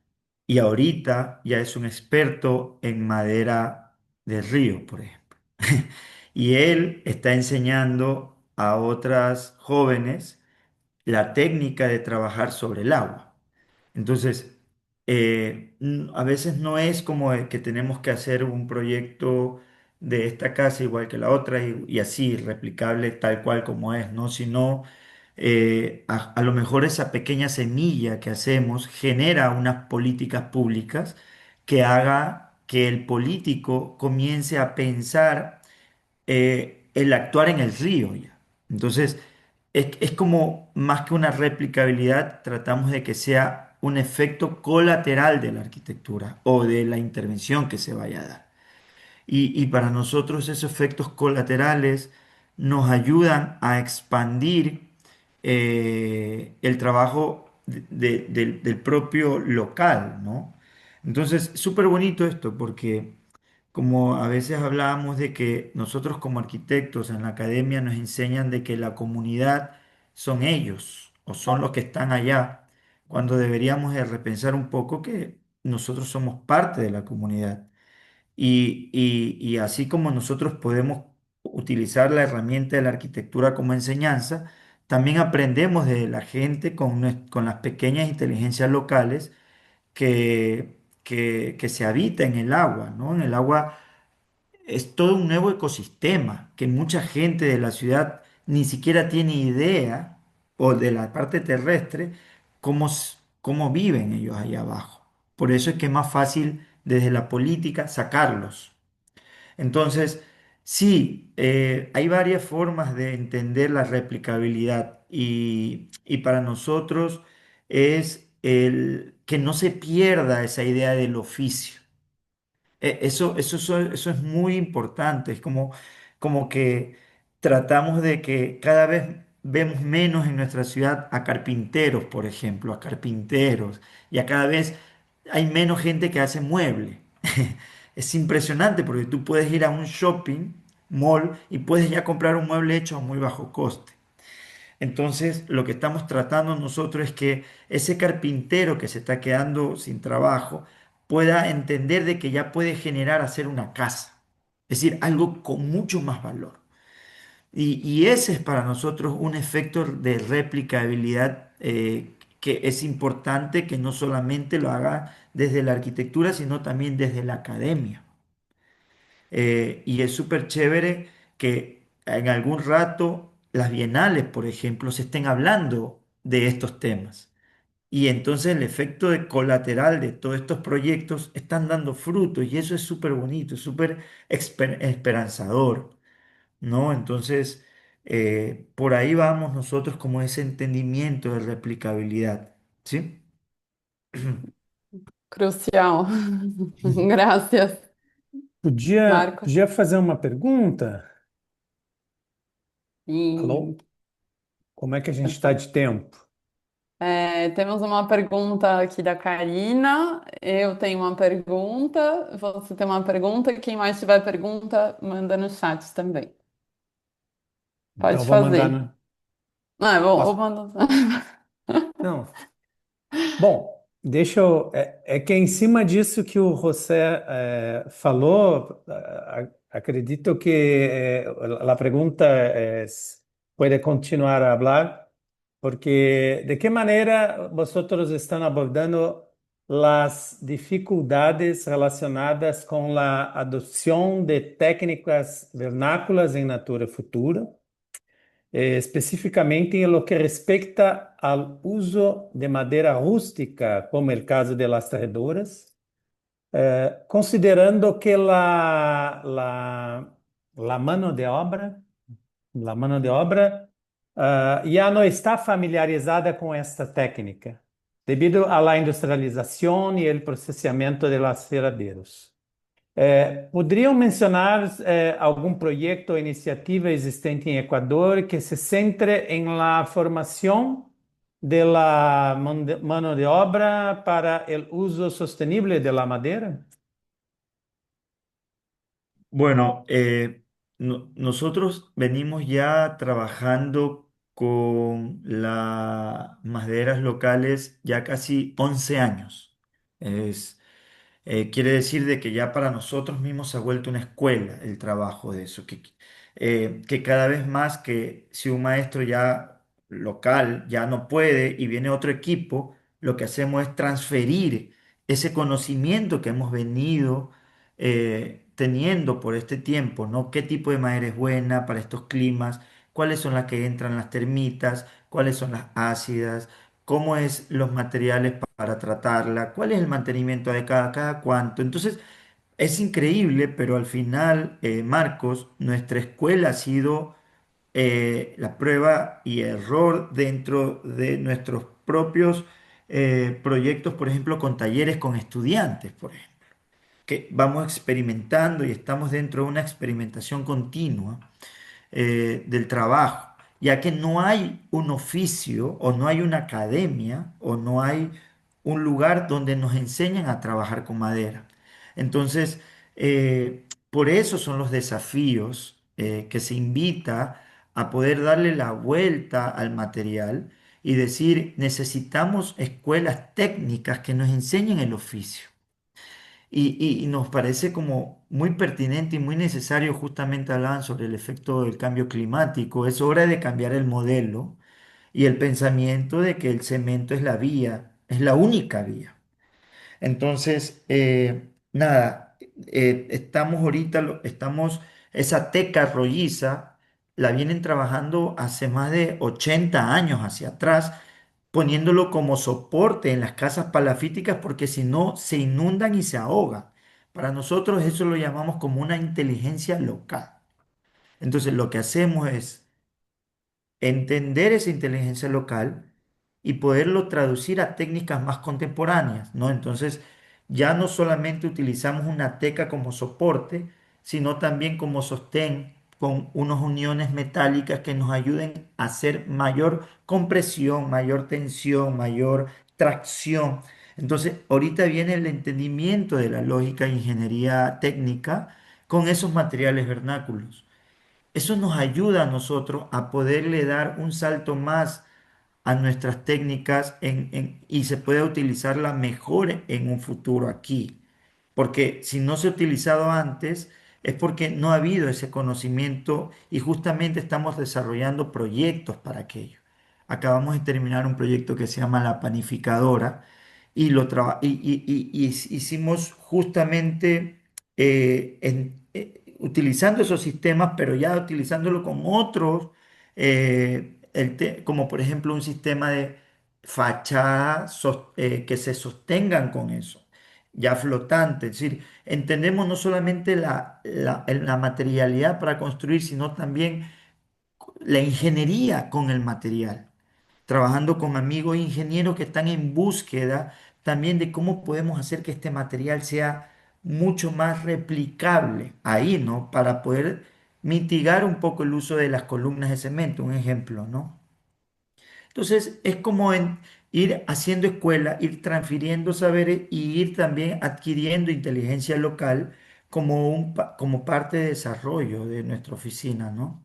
y ahorita ya es un experto en madera de río, por ejemplo. Y él está enseñando a otras jóvenes la técnica de trabajar sobre el agua. Entonces, a veces no es como que tenemos que hacer un proyecto de esta casa igual que la otra y así replicable tal cual como es, ¿no? Sino a lo mejor esa pequeña semilla que hacemos genera unas políticas públicas que haga que el político comience a pensar el actuar en el río ya. Entonces, es como más que una replicabilidad, tratamos de que sea un efecto colateral de la arquitectura o de la intervención que se vaya a dar. Y para nosotros esos efectos colaterales nos ayudan a expandir el trabajo del propio local, ¿no? Entonces, súper bonito esto porque como a veces hablábamos de que nosotros como arquitectos en la academia nos enseñan de que la comunidad son ellos o son los que están allá, cuando deberíamos de repensar un poco que nosotros somos parte de la comunidad. Y así como nosotros podemos utilizar la herramienta de la arquitectura como enseñanza, también aprendemos de la gente con las pequeñas inteligencias locales que se habita en el agua, ¿no? En el agua es todo un nuevo ecosistema que mucha gente de la ciudad ni siquiera tiene idea, o de la parte terrestre, cómo viven ellos allá abajo. Por eso es que es más fácil desde la política sacarlos. Entonces, sí, hay varias formas de entender la replicabilidad y para nosotros es el que no se pierda esa idea del oficio. Eso es muy importante. Es como que tratamos de que cada vez vemos menos en nuestra ciudad a carpinteros, por ejemplo, a carpinteros, y a cada vez hay menos gente que hace mueble. Es impresionante porque tú puedes ir a un shopping mall y puedes ya comprar un mueble hecho a muy bajo coste. Entonces, lo que estamos tratando nosotros es que ese carpintero que se está quedando sin trabajo pueda entender de que ya puede generar hacer una casa, es decir, algo con mucho más valor. Y ese es para nosotros un efecto de replicabilidad que es importante que no solamente lo haga desde la arquitectura, sino también desde la academia. Y es súper chévere que en algún rato las bienales, por ejemplo, se estén hablando de estos temas. Y entonces el efecto de colateral de todos estos proyectos están dando frutos y eso es súper bonito, es súper esperanzador, ¿no? Entonces, por ahí vamos nosotros como ese entendimiento de replicabilidad, ¿sí? Crucial. Gracias, Marcos. Podia fazer uma pergunta? E Alô? Como é que a gente está de tempo? temos uma pergunta aqui da Karina. Eu tenho uma pergunta. Você tem uma pergunta. Quem mais tiver pergunta, manda no chat também. Então, Pode vou mandar fazer. no. Não, é bom, eu Posso? mando. Não. Bom, deixa eu. É que é em cima disso que o José falou, acredito que a pergunta pode continuar a falar, porque de que maneira vosotros estão abordando as dificuldades relacionadas com a adoção de técnicas vernáculas em Natura Futura? Especificamente en lo que respecta al uso de madera rústica, como el caso de las tejedoras, considerando que la mano de obra, ya no está familiarizada con esta técnica, debido a la industrialización y el procesamiento de los aserraderos. ¿Podrían mencionar algún proyecto o iniciativa existente en Ecuador que se centre en la formación de la mano de obra para el uso sostenible de la madera? Bueno, nosotros venimos ya trabajando con las maderas locales ya casi 11 años. Quiere decir de que ya para nosotros mismos se ha vuelto una escuela el trabajo de eso, que cada vez más que si un maestro ya local ya no puede y viene otro equipo, lo que hacemos es transferir ese conocimiento que hemos venido teniendo por este tiempo, ¿no? ¿Qué tipo de madera es buena para estos climas? ¿Cuáles son las que entran las termitas? ¿Cuáles son las ácidas? ¿Cómo es los materiales para tratarla? ¿Cuál es el mantenimiento de cada cuánto? Entonces, es increíble, pero al final, Marcos, nuestra escuela ha sido la prueba y error dentro de nuestros propios proyectos, por ejemplo, con talleres con estudiantes, por ejemplo, que vamos experimentando y estamos dentro de una experimentación continua del trabajo, ya que no hay un oficio o no hay una academia o no hay un lugar donde nos enseñan a trabajar con madera. Entonces, por eso son los desafíos que se invita a poder darle la vuelta al material y decir, necesitamos escuelas técnicas que nos enseñen el oficio. Y nos parece como muy pertinente y muy necesario, justamente hablaban sobre el efecto del cambio climático. Es hora de cambiar el modelo y el pensamiento de que el cemento es la vía, es la única vía. Entonces, nada, estamos ahorita, esa teca rolliza la vienen trabajando hace más de 80 años hacia atrás, poniéndolo como soporte en las casas palafíticas porque si no se inundan y se ahogan. Para nosotros eso lo llamamos como una inteligencia local. Entonces, lo que hacemos es entender esa inteligencia local y poderlo traducir a técnicas más contemporáneas, ¿no? Entonces, ya no solamente utilizamos una teca como soporte, sino también como sostén con unas uniones metálicas que nos ayuden a hacer mayor compresión, mayor tensión, mayor tracción. Entonces, ahorita viene el entendimiento de la lógica e ingeniería técnica con esos materiales vernáculos. Eso nos ayuda a nosotros a poderle dar un salto más a nuestras técnicas y se pueda utilizarla mejor en un futuro aquí. Porque si no se ha utilizado antes es porque no ha habido ese conocimiento y justamente estamos desarrollando proyectos para aquello. Acabamos de terminar un proyecto que se llama La Panificadora y hicimos justamente utilizando esos sistemas, pero ya utilizándolo con otros, como por ejemplo un sistema de fachada que se sostengan con eso, ya flotante. Es decir, entendemos no solamente la materialidad para construir, sino también la ingeniería con el material, trabajando con amigos ingenieros que están en búsqueda también de cómo podemos hacer que este material sea mucho más replicable ahí, ¿no? Para poder mitigar un poco el uso de las columnas de cemento, un ejemplo, ¿no? Entonces, es como ir haciendo escuela, ir transfiriendo saberes y ir también adquiriendo inteligencia local como, como parte de desarrollo de nuestra oficina, ¿no?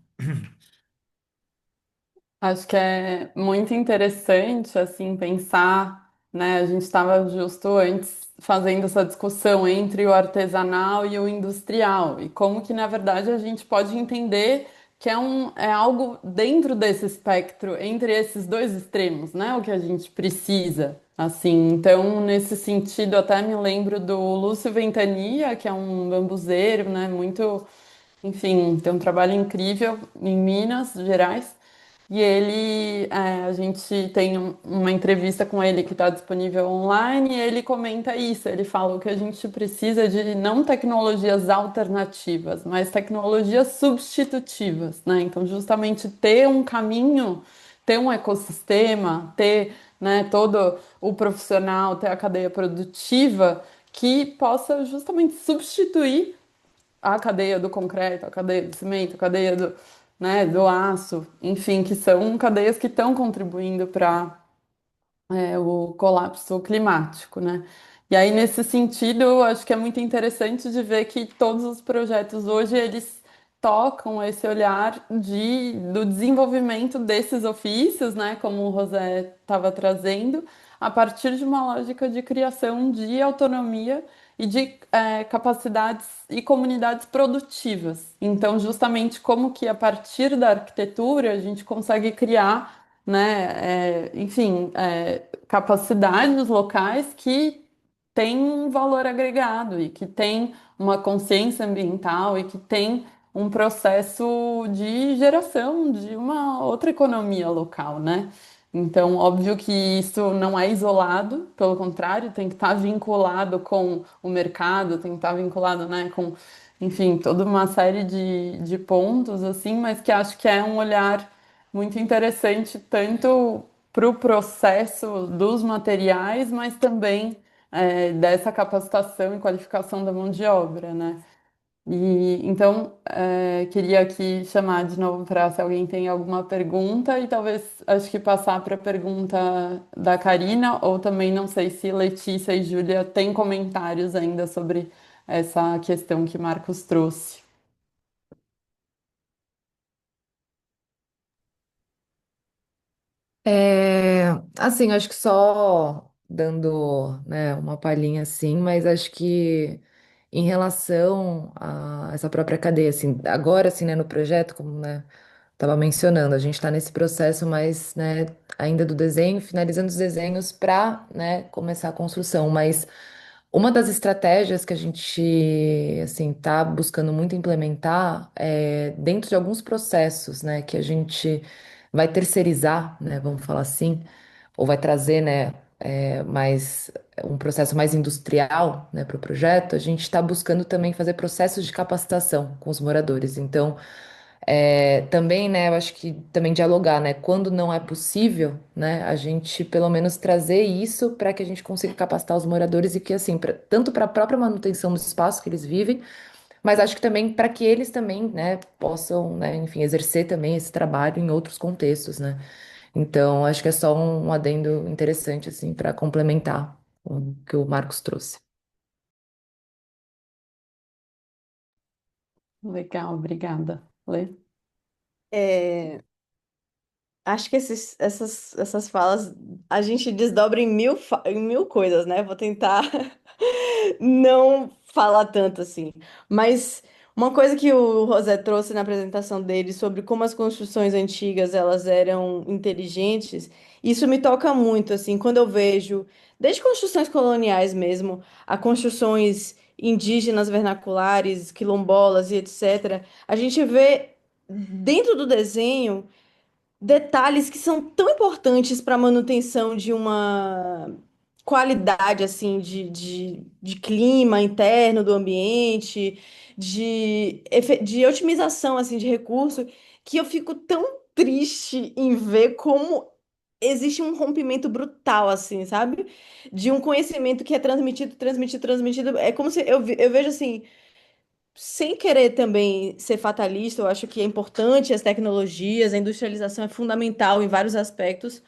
Acho que é muito interessante, assim, pensar, né? A gente estava justo antes fazendo essa discussão entre o artesanal e o industrial, e como que, na verdade, a gente pode entender que é algo dentro desse espectro, entre esses dois extremos, né? O que a gente precisa, assim. Então, nesse sentido, até me lembro do Lúcio Ventania, que é um bambuzeiro, né? Muito, enfim, tem um trabalho incrível em Minas Gerais. E ele, a gente tem uma entrevista com ele que está disponível online, e ele comenta isso. Ele fala que a gente precisa de não tecnologias alternativas, mas tecnologias substitutivas, né? Então, justamente ter um caminho, ter um ecossistema, ter, né, todo o profissional, ter a cadeia produtiva que possa justamente substituir a cadeia do concreto, a cadeia do cimento, a cadeia do, né, do aço, enfim, que são cadeias que estão contribuindo para o colapso climático, né? E aí, nesse sentido, eu acho que é muito interessante de ver que todos os projetos hoje, eles tocam esse olhar do desenvolvimento desses ofícios, né, como o José estava trazendo, a partir de uma lógica de criação de autonomia e de capacidades e comunidades produtivas. Então, justamente como que a partir da arquitetura a gente consegue criar, né, enfim, capacidades locais que têm um valor agregado e que têm uma consciência ambiental e que têm um processo de geração de uma outra economia local, né? Então, óbvio que isso não é isolado, pelo contrário, tem que estar vinculado com o mercado, tem que estar vinculado, né, com, enfim, toda uma série de pontos, assim, mas que acho que é um olhar muito interessante, tanto para o processo dos materiais, mas também dessa capacitação e qualificação da mão de obra, né? E então queria aqui chamar de novo para se alguém tem alguma pergunta e talvez acho que passar para a pergunta da Karina, ou também não sei se Letícia e Júlia têm comentários ainda sobre essa questão que Marcos trouxe. É, assim, acho que só dando, né, uma palhinha assim, mas acho que em relação a essa própria cadeia, assim, agora, assim, né, no projeto, como, né, estava mencionando, a gente está nesse processo mais, né, ainda do desenho, finalizando os desenhos para, né, começar a construção, mas uma das estratégias que a gente, assim, tá buscando muito implementar é dentro de alguns processos, né, que a gente vai terceirizar, né, vamos falar assim, ou vai trazer, né, mais um processo mais industrial, né, para o projeto. A gente está buscando também fazer processos de capacitação com os moradores. Então, também, né, eu acho que também dialogar, né, quando não é possível, né, a gente pelo menos trazer isso para que a gente consiga capacitar os moradores e que, assim, tanto para a própria manutenção do espaço que eles vivem, mas acho que também para que eles também, né, possam, né, enfim, exercer também esse trabalho em outros contextos, né. Então, acho que é só um adendo interessante, assim, para complementar o que o Marcos trouxe. Legal, obrigada. Lê? É, acho que essas falas a gente desdobra em mil coisas, né? Vou tentar não falar tanto assim. Mas uma coisa que o José trouxe na apresentação dele sobre como as construções antigas elas eram inteligentes, isso me toca muito, assim, quando eu vejo, desde construções coloniais mesmo, a construções indígenas, vernaculares, quilombolas e etc., a gente vê dentro do desenho detalhes que são tão importantes para a manutenção de uma qualidade assim de clima interno do ambiente, de otimização assim de recurso, que eu fico tão triste em ver como existe um rompimento brutal assim, sabe? De um conhecimento que é transmitido, transmitido, transmitido. É como se eu vejo assim, sem querer também ser fatalista, eu acho que é importante as tecnologias, a industrialização é fundamental em vários aspectos.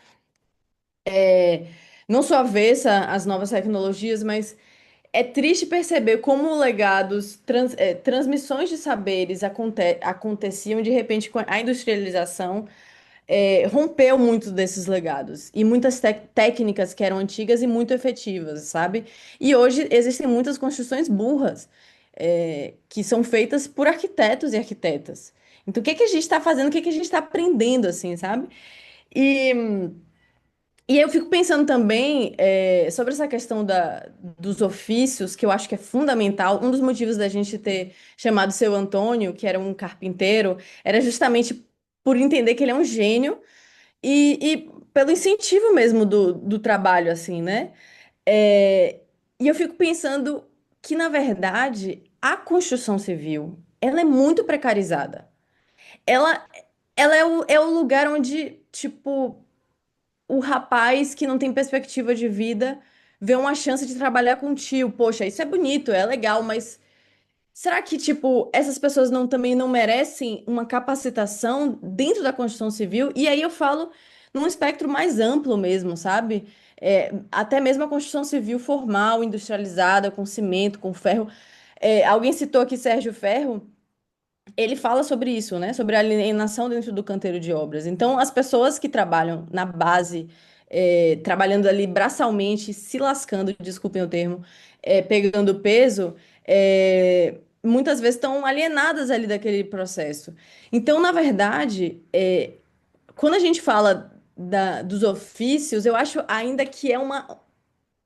Não sou avessa às novas tecnologias, mas é triste perceber como legados, transmissões de saberes aconteciam de repente com a industrialização, rompeu muito desses legados e muitas técnicas que eram antigas e muito efetivas, sabe? E hoje existem muitas construções burras, que são feitas por arquitetos e arquitetas. Então, o que que a gente está fazendo? O que que a gente está aprendendo, assim, sabe? E, e eu fico pensando também sobre essa questão dos ofícios, que eu acho que é fundamental. Um dos motivos da gente ter chamado seu Antônio, que era um carpinteiro, era justamente por entender que ele é um gênio e pelo incentivo mesmo do trabalho, assim, né? É, e eu fico pensando que, na verdade, a construção civil, ela é muito precarizada. Ela, ela é o lugar onde, tipo, o rapaz que não tem perspectiva de vida vê uma chance de trabalhar com o tio. Poxa, isso é bonito, é legal, mas será que, tipo, essas pessoas não também não merecem uma capacitação dentro da construção civil? E aí eu falo num espectro mais amplo mesmo, sabe? Até mesmo a construção civil formal, industrializada, com cimento, com ferro. Alguém citou aqui Sérgio Ferro. Ele fala sobre isso, né? Sobre a alienação dentro do canteiro de obras. Então, as pessoas que trabalham na base, trabalhando ali braçalmente, se lascando, desculpem o termo, pegando peso, muitas vezes estão alienadas ali daquele processo. Então, na verdade, quando a gente fala dos ofícios, eu acho ainda que é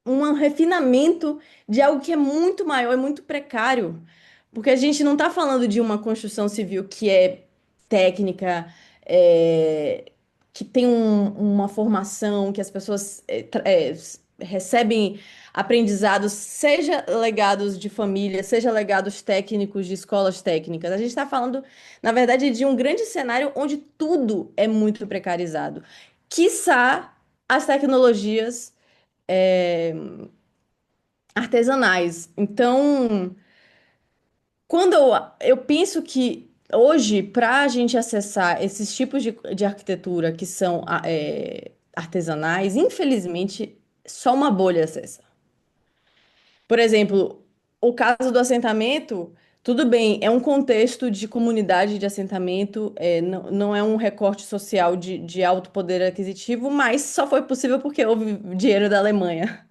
um refinamento de algo que é muito maior e muito precário. Porque a gente não está falando de uma construção civil que é técnica, que tem uma formação, que as pessoas recebem aprendizados, seja legados de família, seja legados técnicos de escolas técnicas. A gente está falando, na verdade, de um grande cenário onde tudo é muito precarizado. Quiçá as tecnologias é, artesanais. Então, quando eu penso que hoje, para a gente acessar esses tipos de arquitetura que são artesanais, infelizmente, só uma bolha acessa. Por exemplo, o caso do assentamento, tudo bem, é um contexto de comunidade de assentamento, não é um recorte social de alto poder aquisitivo, mas só foi possível porque houve dinheiro da Alemanha.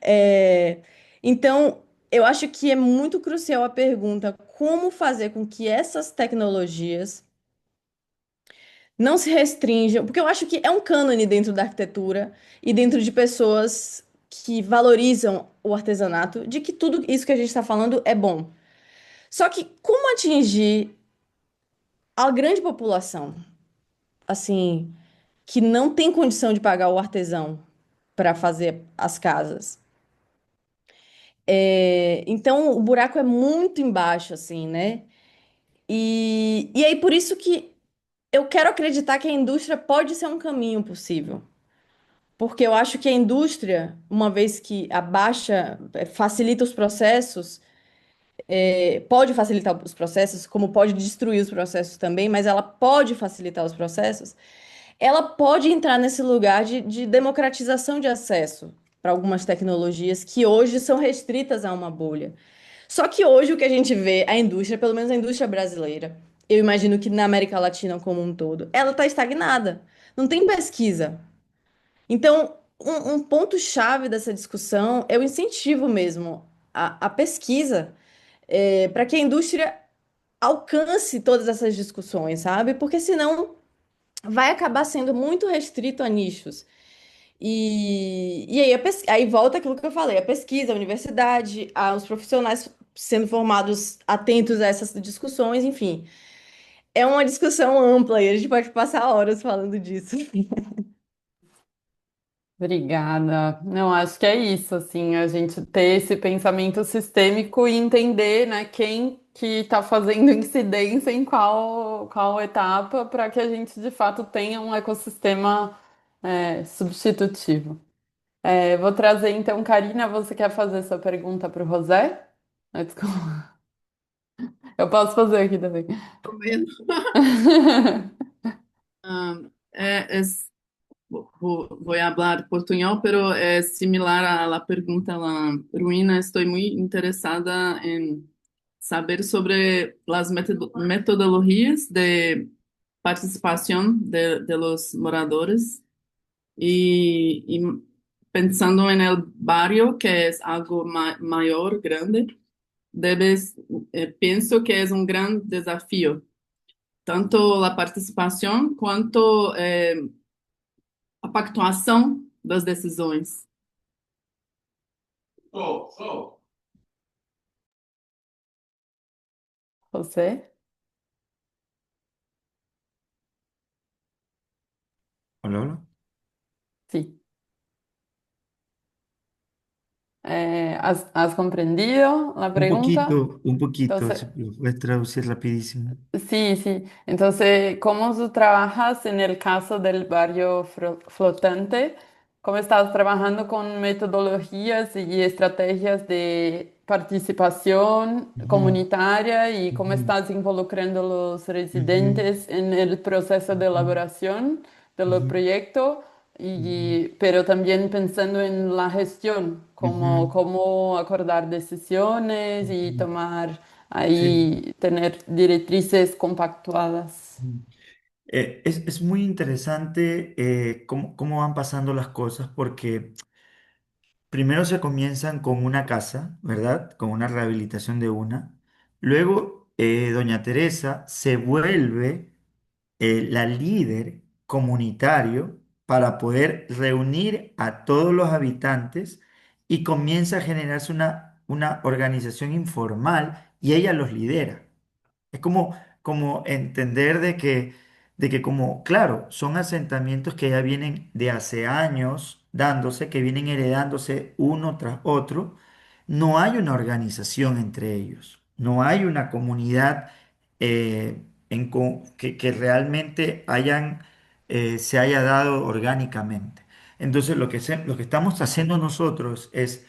É, então, eu acho que é muito crucial a pergunta: como fazer com que essas tecnologias não se restringam? Porque eu acho que é um cânone dentro da arquitetura e dentro de pessoas que valorizam o artesanato, de que tudo isso que a gente está falando é bom. Só que como atingir a grande população, assim, que não tem condição de pagar o artesão para fazer as casas? Então, o buraco é muito embaixo, assim, né? E aí, por isso que eu quero acreditar que a indústria pode ser um caminho possível. Porque eu acho que a indústria, uma vez que abaixa, facilita os processos, pode facilitar os processos, como pode destruir os processos também, mas ela pode facilitar os processos, ela pode entrar nesse lugar de democratização de acesso para algumas tecnologias que hoje são restritas a uma bolha. Só que hoje o que a gente vê, a indústria, pelo menos a indústria brasileira, eu imagino que na América Latina como um todo, ela está estagnada. Não tem pesquisa. Então, um ponto-chave dessa discussão é o incentivo mesmo à pesquisa, para que a indústria alcance todas essas discussões, sabe? Porque senão vai acabar sendo muito restrito a nichos. E aí, aí volta aquilo que eu falei, a pesquisa, a universidade, os profissionais sendo formados atentos a essas discussões, enfim. É uma discussão ampla e a gente pode passar horas falando disso. Obrigada. Não, acho que é isso, assim, a gente ter esse pensamento sistêmico e entender, né, quem que está fazendo incidência em qual etapa para que a gente, de fato, tenha um ecossistema, substitutivo. Vou trazer, então, Karina, você quer fazer essa pergunta para o José? Desculpa. Eu posso fazer aqui também. Menos. Ah, voy a hablar portuñol, pero es similar a la pregunta a la Ruina. Estoy muy interesada en saber sobre las metodologías de participación de los moradores y pensando en el barrio, que es algo mayor, grande, pienso que es un gran desafío, tanto la participación quanto a pactuação das decisões. Você? Hola, hola. Sí. ¿Has comprendido la pregunta? Un poquito, Entonces, si lo puedes traducir rapidísimo. sí, sí. Entonces, ¿cómo tú trabajas en el caso del barrio flotante? ¿Cómo estás trabajando con metodologías y estrategias de participación Ujú, comunitaria y cómo ujú, estás involucrando a los ujú, residentes en el proceso de ujú, elaboración del ujú, proyecto? ujú, Pero también pensando en la gestión, ujú, cómo acordar decisiones y ujú. tomar Sí. ahí tener directrices compactuadas. Ujú. Es muy interesante cómo van pasando las cosas porque primero se comienzan con una casa, ¿verdad? Con una rehabilitación de una. Luego, doña Teresa se vuelve la líder comunitario para poder reunir a todos los habitantes y comienza a generarse una organización informal y ella los lidera. Es como entender de que como, claro, son asentamientos que ya vienen de hace años dándose, que vienen heredándose uno tras otro. No hay una organización entre ellos, no hay una comunidad que realmente se haya dado orgánicamente. Entonces, lo que estamos haciendo nosotros es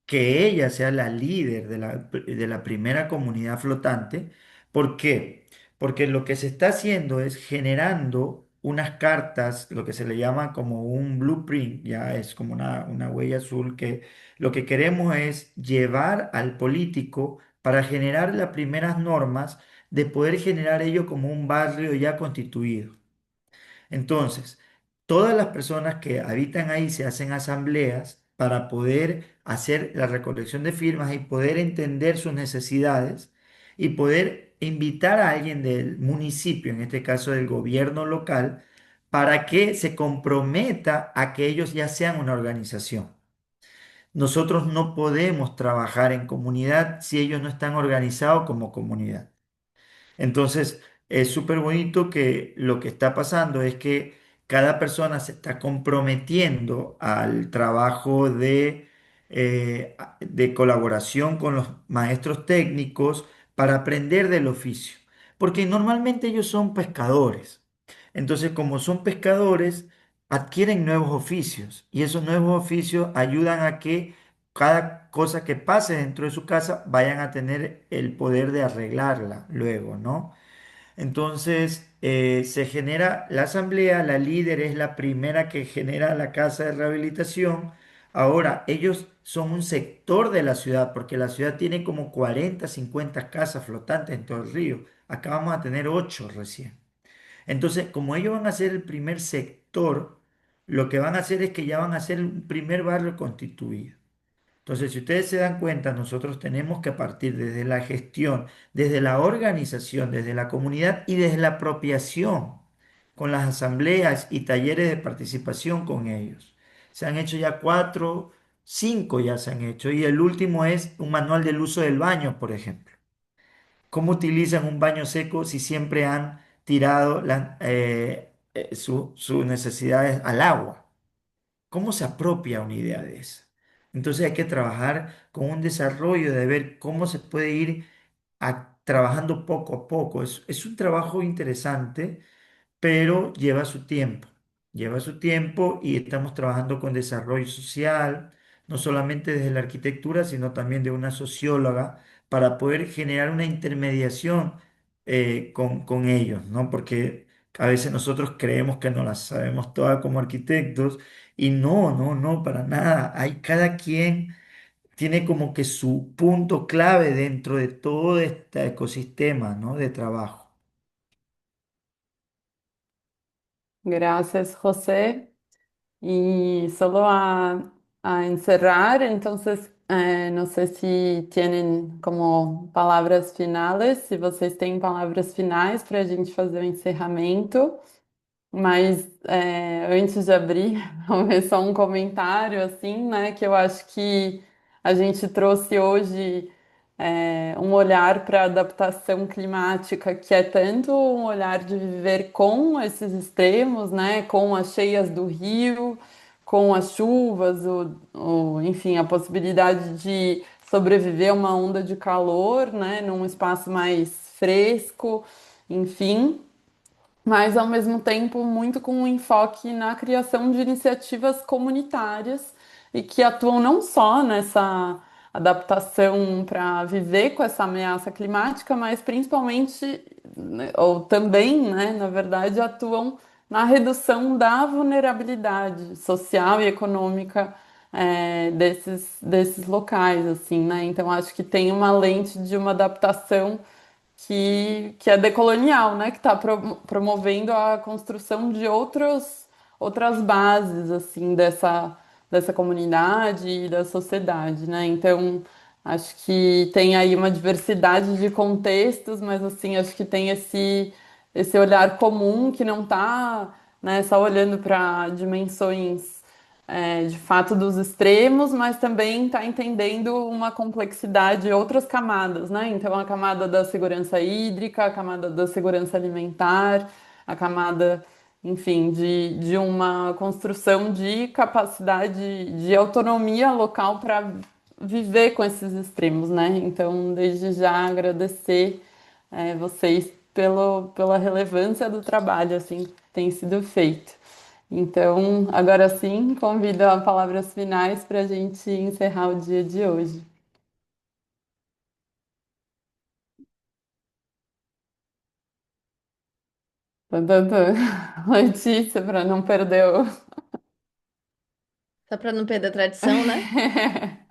que ella sea la líder de la primera comunidad flotante. ¿Por qué? Porque lo que se está haciendo es generando unas cartas, lo que se le llama como un blueprint, ya es como una huella azul, que lo que queremos es llevar al político para generar las primeras normas de poder generar ello como un barrio ya constituido. Entonces, todas las personas que habitan ahí se hacen asambleas para poder hacer la recolección de firmas y poder entender sus necesidades y poder invitar a alguien del municipio, en este caso del gobierno local, para que se comprometa a que ellos ya sean una organización. Nosotros no podemos trabajar en comunidad si ellos no están organizados como comunidad. Entonces, es súper bonito que lo que está pasando es que cada persona se está comprometiendo al trabajo de colaboración con los maestros técnicos para aprender del oficio. Porque normalmente ellos son pescadores. Entonces, como son pescadores, adquieren nuevos oficios y esos nuevos oficios ayudan a que cada cosa que pase dentro de su casa vayan a tener el poder de arreglarla luego, ¿no? Entonces se genera la asamblea, la líder es la primera que genera la casa de rehabilitación. Ahora, ellos son un sector de la ciudad, porque la ciudad tiene como 40, 50 casas flotantes en todo el río. Acá vamos a tener 8 recién. Entonces, como ellos van a ser el primer sector, lo que van a hacer es que ya van a ser un primer barrio constituido. Entonces, si ustedes se dan cuenta, nosotros tenemos que partir desde la gestión, desde la organización, desde la comunidad y desde la apropiación, con las asambleas y talleres de participación con ellos. Se han hecho ya 4, 5 ya se han hecho, y el último es un manual del uso del baño, por ejemplo. ¿Cómo utilizan un baño seco si siempre han tirado sus necesidades al agua? ¿Cómo se apropia una idea de esa? Entonces hay que trabajar con un desarrollo de ver cómo se puede ir trabajando poco a poco. Es un trabajo interesante, pero lleva su tiempo y estamos trabajando con desarrollo social, no solamente desde la arquitectura, sino también de una socióloga, para poder generar una intermediación con ellos, ¿no? Porque a veces nosotros creemos que no las sabemos todas como arquitectos y no, no, no, para nada. Hay cada quien tiene como que su punto clave dentro de todo este ecosistema, ¿no? De trabajo. Gracias, José. Y solo a encerrar, entonces, no sé si tienen como palavras finais, se vocês têm palavras finais para a gente fazer o encerramento. Mas antes de abrir, vamos ver só um comentário assim, né? Que eu acho que a gente trouxe hoje um olhar para a adaptação climática, que é tanto um olhar de viver com esses extremos, né, com as cheias do rio, com as chuvas, enfim, a possibilidade de sobreviver a uma onda de calor, né, num espaço mais fresco, enfim, mas ao mesmo tempo muito com um enfoque na criação de iniciativas comunitárias e que atuam não só nessa adaptação para viver com essa ameaça climática, mas principalmente, né, ou também, né, na verdade, atuam na redução da vulnerabilidade social e econômica desses locais, assim, né? Então acho que tem uma lente de uma adaptação que é decolonial, né? Que está promovendo a construção de outras bases, assim, dessa comunidade e da sociedade, né? Então, acho que tem aí uma diversidade de contextos, mas, assim, acho que tem esse olhar comum que não está, né, só olhando para dimensões de fato dos extremos, mas também está entendendo uma complexidade, outras camadas, né? Então, a camada da segurança hídrica, a camada da segurança alimentar, a camada, enfim, de uma construção de capacidade de autonomia local para viver com esses extremos, né? Então, desde já agradecer vocês pela relevância do trabalho assim que tem sido feito. Então, agora sim, convido a palavras finais para a gente encerrar o dia de hoje. Tan, tan, tan. Letícia, para não perder o. Só para não perder a tradição, né?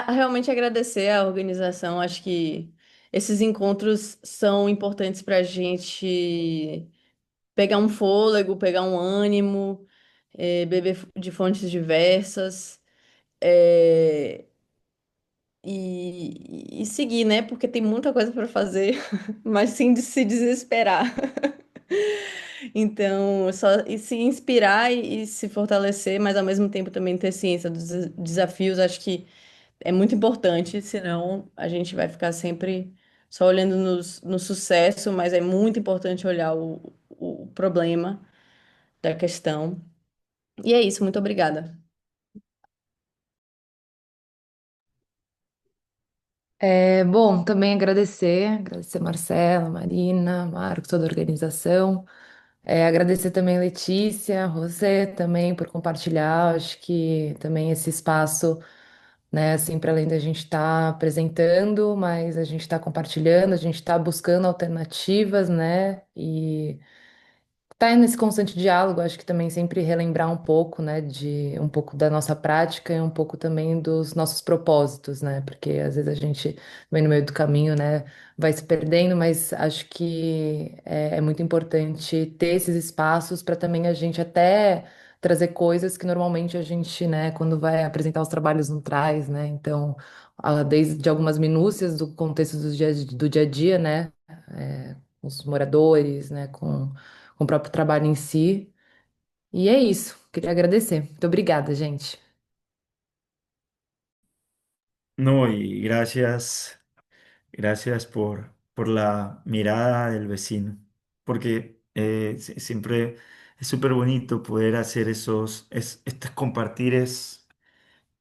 Realmente agradecer a organização. Acho que esses encontros são importantes para a gente pegar um fôlego, pegar um ânimo, beber de fontes diversas, é, e seguir, né? Porque tem muita coisa para fazer, mas sem de se desesperar. Então, só e se inspirar e se fortalecer, mas ao mesmo tempo também ter ciência dos desafios, acho que é muito importante, senão a gente vai ficar sempre só olhando no sucesso, mas é muito importante olhar o problema da questão. E é isso, muito obrigada. Bom, também agradecer Marcela, Marina, Marcos, toda a organização. Agradecer também Letícia, você também por compartilhar. Acho que também esse espaço, né, assim, para além da gente estar apresentando, mas a gente está compartilhando, a gente está buscando alternativas, né? E tá nesse constante diálogo, acho que também sempre relembrar um pouco, né, de um pouco da nossa prática e um pouco também dos nossos propósitos, né, porque às vezes a gente, também no meio do caminho, né, vai se perdendo, mas acho que é muito importante ter esses espaços para também a gente até trazer coisas que normalmente a gente, né, quando vai apresentar os trabalhos não traz, né, então, desde algumas minúcias do contexto do dia a dia, né, os moradores, né, com o próprio trabalho em si. E é isso. Queria agradecer. Muito obrigada, gente. No, y gracias por la mirada del vecino, porque siempre es súper bonito poder hacer estos compartires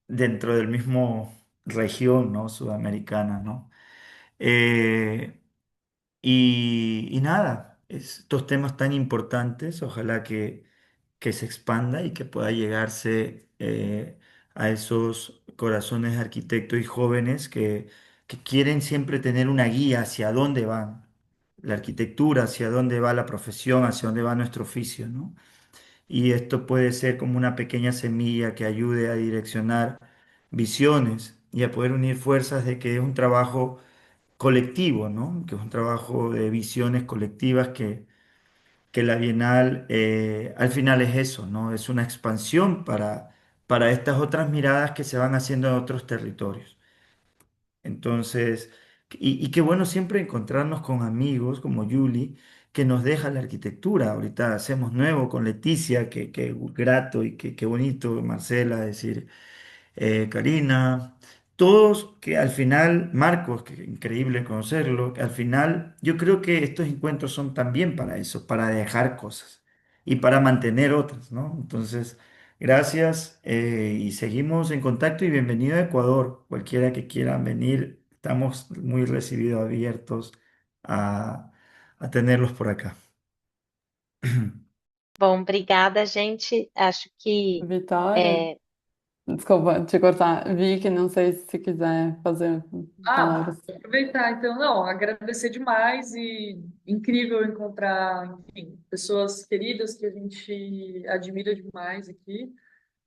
dentro del mismo región, ¿no? Sudamericana, ¿no? Eh, y nada, estos temas tan importantes, ojalá que se expanda y que pueda llegarse a esos corazones de arquitectos y jóvenes que quieren siempre tener una guía hacia dónde van la arquitectura, hacia dónde va la profesión, hacia dónde va nuestro oficio, ¿no? Y esto puede ser como una pequeña semilla que ayude a direccionar visiones y a poder unir fuerzas de que es un trabajo colectivo, ¿no? Que es un trabajo de visiones colectivas que la Bienal al final es eso, ¿no? Es una expansión para estas otras miradas que se van haciendo en otros territorios. Entonces, y qué bueno siempre encontrarnos con amigos como Yuli, que nos deja la arquitectura. Ahorita hacemos nuevo con Leticia, que grato y qué bonito, Marcela, decir, Karina, todos que al final, Marcos, que increíble conocerlo, que al final yo creo que estos encuentros son también para eso, para dejar cosas y para mantener otras, ¿no? Entonces, gracias y seguimos en contacto y bienvenido a Ecuador. Cualquiera que quiera venir, estamos muy recibidos, abiertos a, a tenerlos por acá. Bom, obrigada, gente. Acho que Vitória, é, desculpa te cortar. Vicky, não sei se quiser fazer Ah, palavras. vou aproveitar, então, não, agradecer demais e incrível encontrar, enfim, pessoas queridas que a gente admira demais aqui.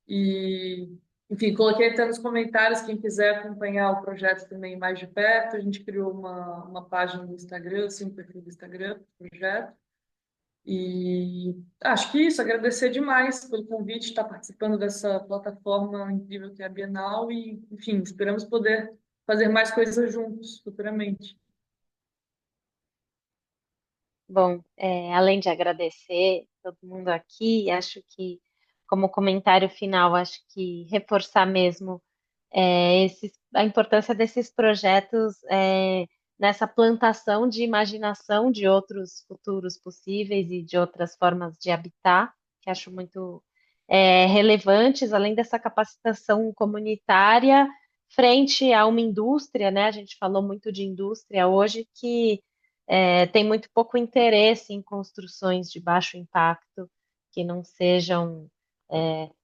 E, enfim, coloquei até nos comentários, quem quiser acompanhar o projeto também mais de perto, a gente criou uma página no Instagram, assim, um perfil do Instagram do projeto. E acho que isso, agradecer demais pelo convite, estar participando dessa plataforma incrível que é a Bienal e, enfim, esperamos poder fazer mais coisas juntos futuramente. bom, além de agradecer todo mundo aqui, acho que, como comentário final, acho que reforçar mesmo a importância desses projetos nessa plantação de imaginação de outros futuros possíveis e de outras formas de habitar, que acho muito relevantes, além dessa capacitação comunitária frente a uma indústria, né? A gente falou muito de indústria hoje que tem muito pouco interesse em construções de baixo impacto que não sejam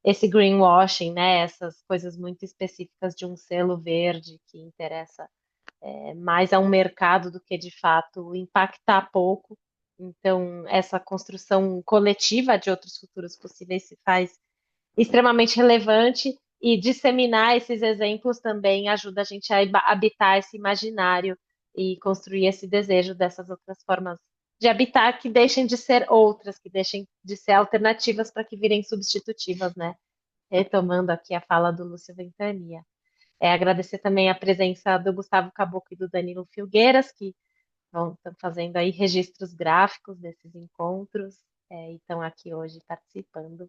esse greenwashing, né? Essas coisas muito específicas de um selo verde que interessa mais a um mercado do que de fato impactar pouco. Então, essa construção coletiva de outros futuros possíveis se faz extremamente relevante e disseminar esses exemplos também ajuda a gente a habitar esse imaginário e construir esse desejo dessas outras formas de habitar que deixem de ser outras, que deixem de ser alternativas para que virem substitutivas, né? Retomando aqui a fala do Lúcio Ventania. Agradecer também a presença do Gustavo Caboclo e do Danilo Filgueiras, que estão fazendo aí registros gráficos desses encontros e estão aqui hoje participando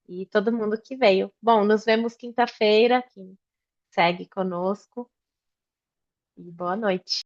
e todo mundo que veio. Bom, nos vemos quinta-feira. Quem segue conosco e boa noite.